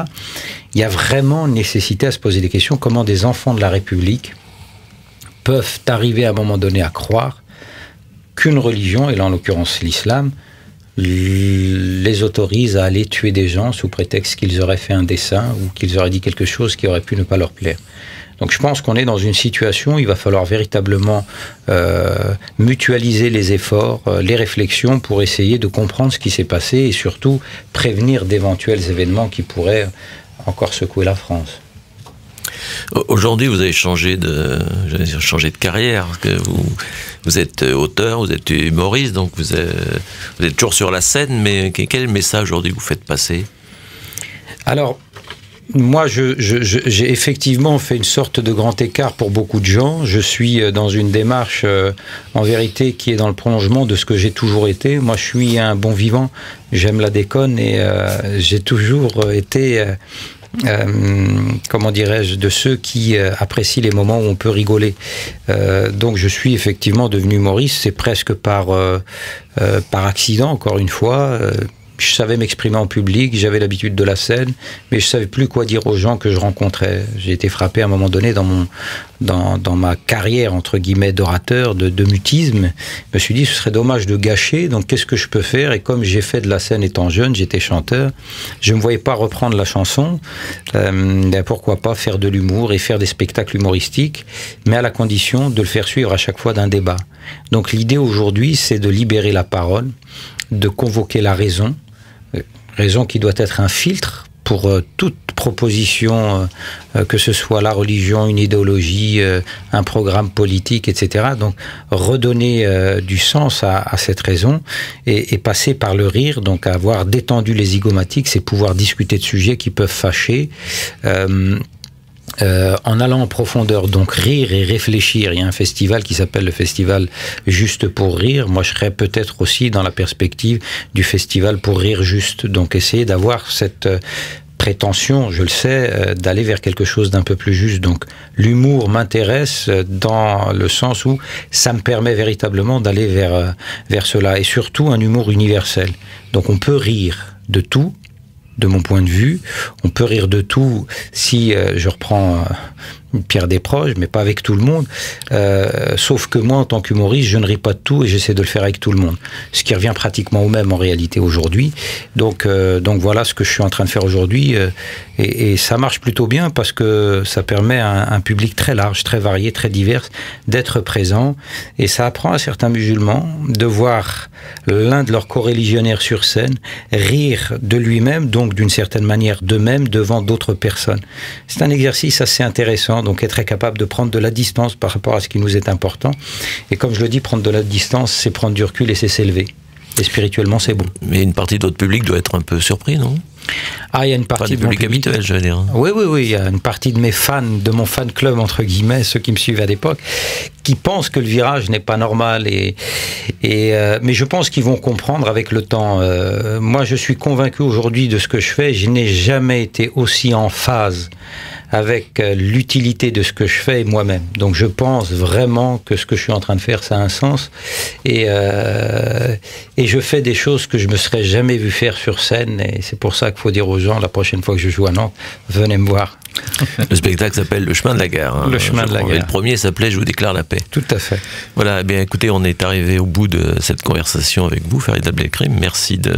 Il y a vraiment nécessité à se poser des questions. Comment des enfants de la République peuvent arriver à un moment donné à croire qu'une religion, et là en l'occurrence l'islam, les autorise à aller tuer des gens sous prétexte qu'ils auraient fait un dessein ou qu'ils auraient dit quelque chose qui aurait pu ne pas leur plaire. Donc je pense qu'on est dans une situation où il va falloir véritablement mutualiser les efforts, les réflexions pour essayer de comprendre ce qui s'est passé et surtout prévenir d'éventuels événements qui pourraient encore secouer la France. Aujourd'hui, vous avez changé de carrière. Vous êtes auteur, vous êtes humoriste, donc vous êtes toujours sur la scène, mais quel message aujourd'hui vous faites passer ? Alors, moi, j'ai effectivement fait une sorte de grand écart pour beaucoup de gens. Je suis dans une démarche, en vérité, qui est dans le prolongement de ce que j'ai toujours été. Moi, je suis un bon vivant, j'aime la déconne et j'ai toujours été... comment dirais-je, de ceux qui apprécient les moments où on peut rigoler. Donc je suis effectivement devenu humoriste, c'est presque par accident, encore une fois. Je savais m'exprimer en public, j'avais l'habitude de la scène, mais je savais plus quoi dire aux gens que je rencontrais. J'ai été frappé à un moment donné dans ma carrière, entre guillemets, d'orateur, de mutisme. Je me suis dit, ce serait dommage de gâcher, donc qu'est-ce que je peux faire ? Et comme j'ai fait de la scène étant jeune, j'étais chanteur, je ne me voyais pas reprendre la chanson. Pourquoi pas faire de l'humour et faire des spectacles humoristiques, mais à la condition de le faire suivre à chaque fois d'un débat. Donc l'idée aujourd'hui, c'est de libérer la parole, de convoquer la raison qui doit être un filtre pour toute proposition, que ce soit la religion, une idéologie, un programme politique, etc. Donc redonner du sens à cette raison et passer par le rire, donc avoir détendu les zygomatiques, c'est pouvoir discuter de sujets qui peuvent fâcher. En allant en profondeur, donc rire et réfléchir. Il y a un festival qui s'appelle le festival Juste pour rire. Moi, je serais peut-être aussi dans la perspective du festival pour rire juste. Donc, essayer d'avoir cette prétention, je le sais, d'aller vers quelque chose d'un peu plus juste. Donc l'humour m'intéresse dans le sens où ça me permet véritablement d'aller vers cela. Et surtout un humour universel. Donc on peut rire de tout, de mon point de vue. On peut rire de tout si je reprends Pierre Desproges, mais pas avec tout le monde. Sauf que moi, en tant qu'humoriste, je ne ris pas de tout et j'essaie de le faire avec tout le monde. Ce qui revient pratiquement au même en réalité aujourd'hui. Donc voilà ce que je suis en train de faire aujourd'hui. Et ça marche plutôt bien parce que ça permet à un public très large, très varié, très divers d'être présent. Et ça apprend à certains musulmans de voir l'un de leurs coreligionnaires sur scène rire de lui-même, donc d'une certaine manière d'eux-mêmes devant d'autres personnes. C'est un exercice assez intéressant. Donc être capable de prendre de la distance par rapport à ce qui nous est important. Et comme je le dis, prendre de la distance, c'est prendre du recul et c'est s'élever. Et spirituellement, c'est bon. Mais une partie de votre public doit être un peu surpris, non ? Ah, il y a une partie de mon public habituel, je veux dire. Oui, il y a une partie de mes fans, de mon fan club, entre guillemets, ceux qui me suivent à l'époque, qui pensent que le virage n'est pas normal. Mais je pense qu'ils vont comprendre avec le temps. Moi, je suis convaincu aujourd'hui de ce que je fais. Je n'ai jamais été aussi en phase avec l'utilité de ce que je fais moi-même. Donc je pense vraiment que ce que je suis en train de faire, ça a un sens. Et je fais des choses que je me serais jamais vu faire sur scène. Et c'est pour ça qu'il faut dire aux gens, la prochaine fois que je joue à Nantes, venez me voir. Le spectacle s'appelle Le Chemin de la Gare. Hein. Le Chemin de la Gare. Et le premier s'appelait Je vous déclare la paix. Tout à fait. Voilà, eh bien écoutez, on est arrivé au bout de cette conversation avec vous, Farid Abdelkrim. Merci de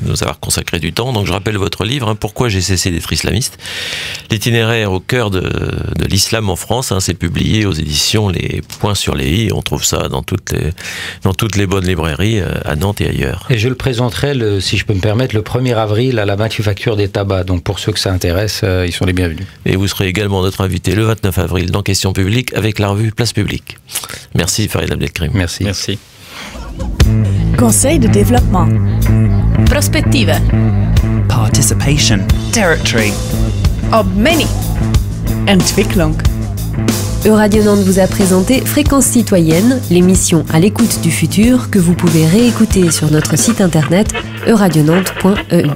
nous avoir consacré du temps. Donc je rappelle votre livre, hein, Pourquoi j'ai cessé d'être islamiste. L'itinéraire au cœur de l'islam en France, hein, c'est publié aux éditions Les Points sur les i. On trouve ça dans toutes les bonnes librairies à Nantes et ailleurs. Et je le présenterai, si je peux me permettre, le 1er avril à la Manufacture des Tabacs. Donc pour ceux que ça intéresse, ils sont les bienvenus. Et vous serez également notre invité le 29 avril dans Questions publiques avec la revue Place Publique. Merci Farid Abdelkrim. Merci. Merci. Conseil de développement. Prospettive. Participation. Territory. Obmeni. Entwicklung. Euradio Nantes vous a présenté Fréquence citoyenne, l'émission à l'écoute du futur que vous pouvez réécouter sur notre site internet euradionantes.eu.